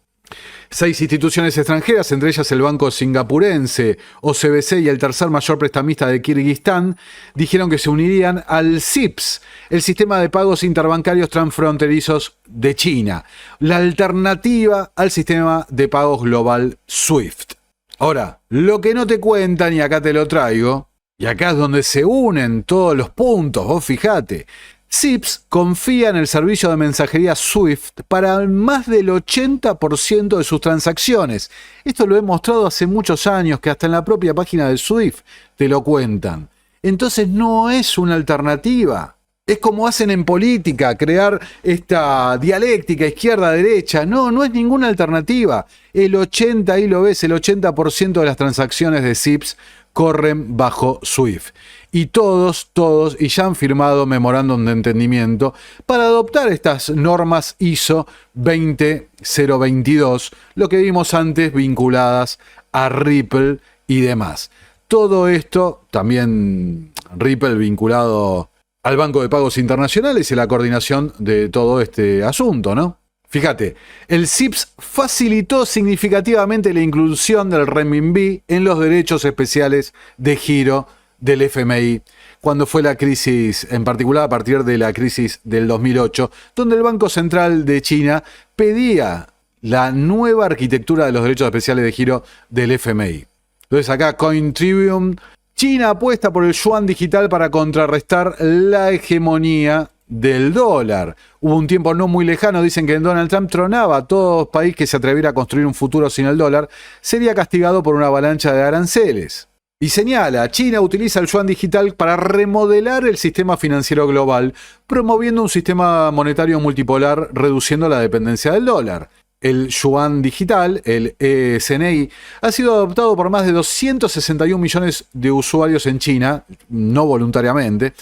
6 instituciones extranjeras, entre ellas el Banco Singapurense, OCBC y el tercer mayor prestamista de Kirguistán, dijeron que se unirían al SIPS, el sistema de pagos interbancarios transfronterizos de China, la alternativa al sistema de pagos global SWIFT. Ahora, lo que no te cuentan, y acá te lo traigo, y acá es donde se unen todos los puntos, vos fijate, SIPS confía en el servicio de mensajería SWIFT para más del 80% de sus transacciones. Esto lo he mostrado hace muchos años, que hasta en la propia página de SWIFT te lo cuentan. Entonces no es una alternativa. Es como hacen en política, crear esta dialéctica izquierda-derecha. No es ninguna alternativa. El 80% de las transacciones de SIPS corren bajo SWIFT. Y todos, y ya han firmado memorándum de entendimiento para adoptar estas normas ISO 20022, lo que vimos antes vinculadas a Ripple y demás. Todo esto, también Ripple vinculado al Banco de Pagos Internacionales y la coordinación de todo este asunto, ¿no? Fíjate, el SIPS facilitó significativamente la inclusión del renminbi en los derechos especiales de giro del FMI, cuando fue la crisis, en particular a partir de la crisis del 2008, donde el Banco Central de China pedía la nueva arquitectura de los derechos especiales de giro del FMI. Entonces acá CoinTribune, China apuesta por el yuan digital para contrarrestar la hegemonía del dólar. Hubo un tiempo no muy lejano, dicen que Donald Trump tronaba a todo país que se atreviera a construir un futuro sin el dólar, sería castigado por una avalancha de aranceles. Y señala, China utiliza el yuan digital para remodelar el sistema financiero global, promoviendo un sistema monetario multipolar, reduciendo la dependencia del dólar. El yuan digital, el ESNI, ha sido adoptado por más de 261 millones de usuarios en China, no voluntariamente,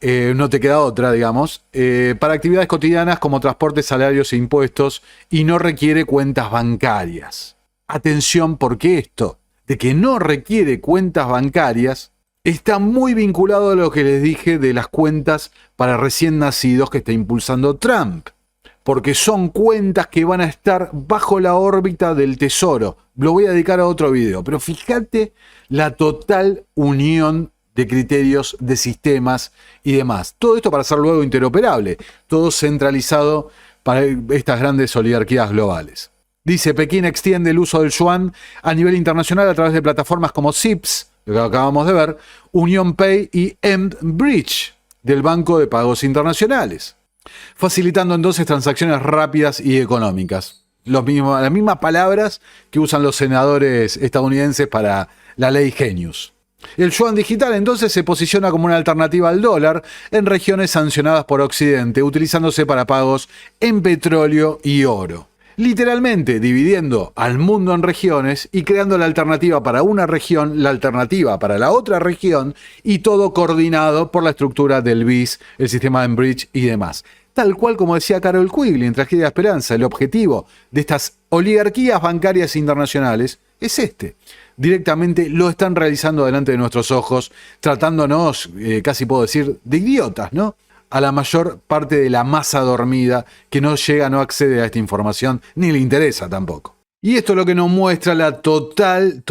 no te queda otra, digamos, para actividades cotidianas como transporte, salarios e impuestos, y no requiere cuentas bancarias. Atención, porque esto de que no requiere cuentas bancarias está muy vinculado a lo que les dije de las cuentas para recién nacidos que está impulsando Trump. Porque son cuentas que van a estar bajo la órbita del tesoro. Lo voy a dedicar a otro video, pero fíjate la total unión de criterios, de sistemas y demás. Todo esto para ser luego interoperable, todo centralizado para estas grandes oligarquías globales. Dice, Pekín extiende el uso del yuan a nivel internacional a través de plataformas como CIPS, lo que acabamos de ver, UnionPay y mBridge, del Banco de Pagos Internacionales, facilitando entonces transacciones rápidas y económicas. Las mismas palabras que usan los senadores estadounidenses para la ley Genius. El yuan digital entonces se posiciona como una alternativa al dólar en regiones sancionadas por Occidente, utilizándose para pagos en petróleo y oro. Literalmente dividiendo al mundo en regiones y creando la alternativa para una región, la alternativa para la otra región, y todo coordinado por la estructura del BIS, el sistema mBridge y demás. Tal cual como decía Carol Quigley en Tragedia de Esperanza, el objetivo de estas oligarquías bancarias internacionales es este. Directamente lo están realizando delante de nuestros ojos, tratándonos, casi puedo decir, de idiotas, ¿no? A la mayor parte de la masa dormida que no llega, no accede a esta información, ni le interesa tampoco. Y esto es lo que nos muestra la total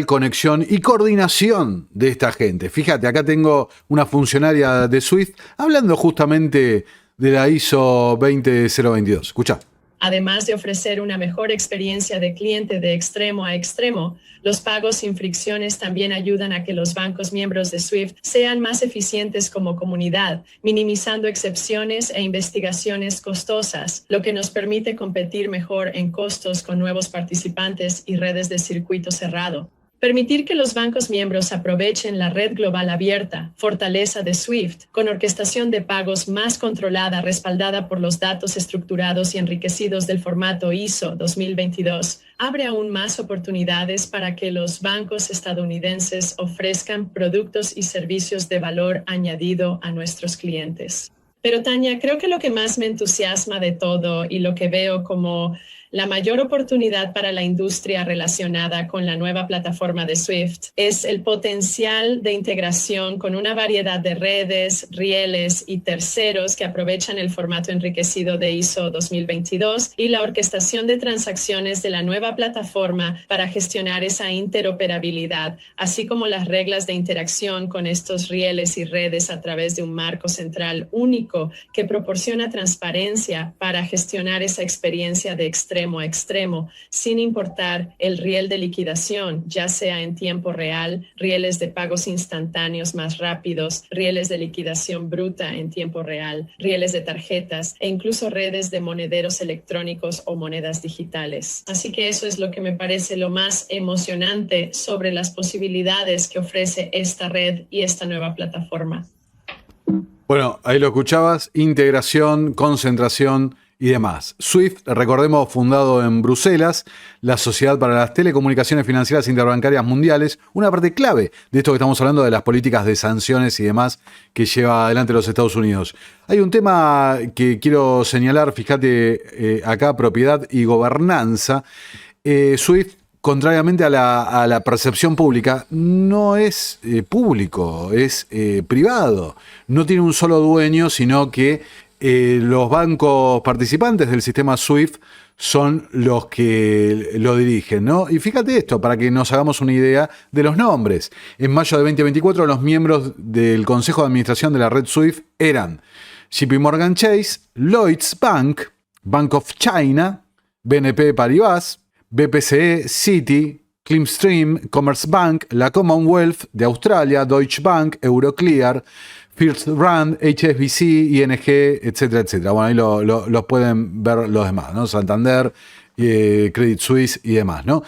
conexión y coordinación de esta gente. Fíjate, acá tengo una funcionaria de SWIFT hablando justamente de la ISO 20022. Escuchá. Además de ofrecer una mejor experiencia de cliente de extremo a extremo, los pagos sin fricciones también ayudan a que los bancos miembros de SWIFT sean más eficientes como comunidad, minimizando excepciones e investigaciones costosas, lo que nos permite competir mejor en costos con nuevos participantes y redes de circuito cerrado. Permitir que los bancos miembros aprovechen la red global abierta, fortaleza de SWIFT, con orquestación de pagos más controlada, respaldada por los datos estructurados y enriquecidos del formato ISO 2022, abre aún más oportunidades para que los bancos estadounidenses ofrezcan productos y servicios de valor añadido a nuestros clientes. Pero Tania, creo que lo que más me entusiasma de todo y lo que veo como la mayor oportunidad para la industria relacionada con la nueva plataforma de SWIFT es el potencial de integración con una variedad de redes, rieles y terceros que aprovechan el formato enriquecido de ISO 2022 y la orquestación de transacciones de la nueva plataforma para gestionar esa interoperabilidad, así como las reglas de interacción con estos rieles y redes a través de un marco central único que proporciona transparencia para gestionar esa experiencia de extremo a extremo, sin importar el riel de liquidación, ya sea en tiempo real, rieles de pagos instantáneos más rápidos, rieles de liquidación bruta en tiempo real, rieles de tarjetas e incluso redes de monederos electrónicos o monedas digitales. Así que eso es lo que me parece lo más emocionante sobre las posibilidades que ofrece esta red y esta nueva plataforma. Bueno, ahí lo escuchabas, integración, concentración y demás. SWIFT, recordemos, fundado en Bruselas, la Sociedad para las Telecomunicaciones Financieras Interbancarias Mundiales, una parte clave de esto que estamos hablando de las políticas de sanciones y demás que lleva adelante los Estados Unidos. Hay un tema que quiero señalar, fíjate acá, propiedad y gobernanza. SWIFT, contrariamente a la percepción pública, no es público, es privado. No tiene un solo dueño, sino que los bancos participantes del sistema SWIFT son los que lo dirigen, ¿no? Y fíjate esto, para que nos hagamos una idea de los nombres. En mayo de 2024, los miembros del Consejo de Administración de la red SWIFT eran JP Morgan Chase, Lloyds Bank, Bank of China, BNP Paribas, BPCE, Citi, Clearstream, Commerzbank, la Commonwealth de Australia, Deutsche Bank, Euroclear, First Brand, HSBC, ING, etcétera, etcétera. Bueno, ahí lo pueden ver los demás, ¿no? Santander, Credit Suisse y demás, ¿no?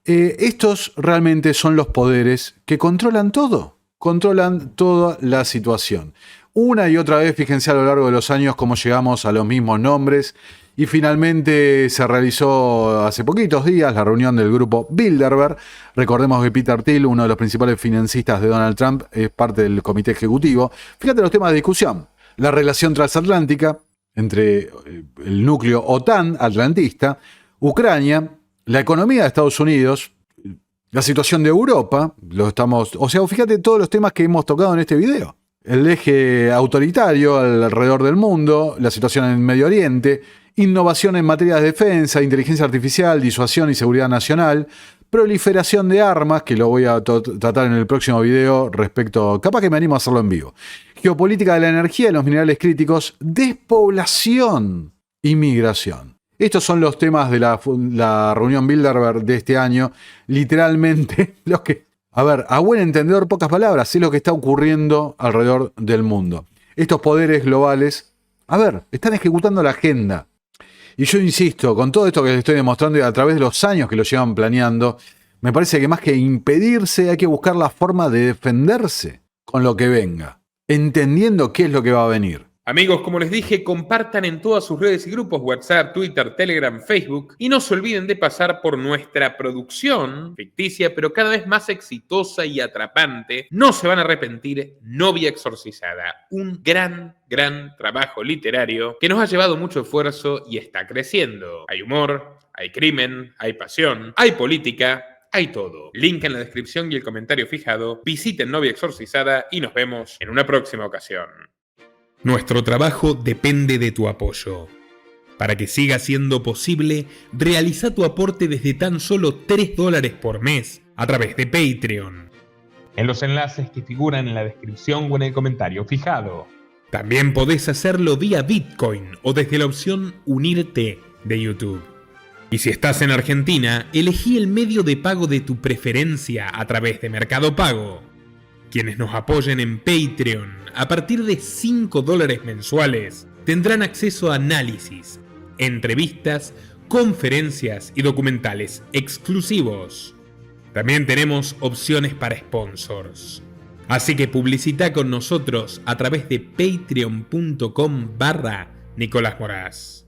Estos realmente son los poderes que controlan todo, controlan toda la situación. Una y otra vez, fíjense a lo largo de los años cómo llegamos a los mismos nombres y finalmente se realizó hace poquitos días la reunión del grupo Bilderberg. Recordemos que Peter Thiel, uno de los principales financistas de Donald Trump, es parte del comité ejecutivo. Fíjate los temas de discusión. La relación transatlántica entre el núcleo OTAN atlantista, Ucrania, la economía de Estados Unidos, la situación de Europa, fíjate todos los temas que hemos tocado en este video. El eje autoritario alrededor del mundo, la situación en Medio Oriente, innovación en materia de defensa, inteligencia artificial, disuasión y seguridad nacional, proliferación de armas, que lo voy a tratar en el próximo video respecto, capaz que me animo a hacerlo en vivo, geopolítica de la energía y los minerales críticos, despoblación y migración. Estos son los temas de la reunión Bilderberg de este año, literalmente los que, a buen entendedor, pocas palabras, es lo que está ocurriendo alrededor del mundo. Estos poderes globales, están ejecutando la agenda. Y yo insisto, con todo esto que les estoy demostrando y a través de los años que lo llevan planeando, me parece que más que impedirse hay que buscar la forma de defenderse con lo que venga, entendiendo qué es lo que va a venir. Amigos, como les dije, compartan en todas sus redes y grupos, WhatsApp, Twitter, Telegram, Facebook, y no se olviden de pasar por nuestra producción, ficticia, pero cada vez más exitosa y atrapante, No se van a arrepentir, Novia exorcizada. Un gran trabajo literario que nos ha llevado mucho esfuerzo y está creciendo. Hay humor, hay crimen, hay pasión, hay política, hay todo. Link en la descripción y el comentario fijado. Visiten Novia exorcizada y nos vemos en una próxima ocasión. Nuestro trabajo depende de tu apoyo. Para que siga siendo posible, realiza tu aporte desde tan solo $3 por mes a través de Patreon, en los enlaces que figuran en la descripción o en el comentario fijado. También podés hacerlo vía Bitcoin o desde la opción Unirte de YouTube. Y si estás en Argentina, elegí el medio de pago de tu preferencia a través de Mercado Pago. Quienes nos apoyen en Patreon a partir de $5 mensuales tendrán acceso a análisis, entrevistas, conferencias y documentales exclusivos. También tenemos opciones para sponsors. Así que publicita con nosotros a través de patreon.com/Nicolás Moraz.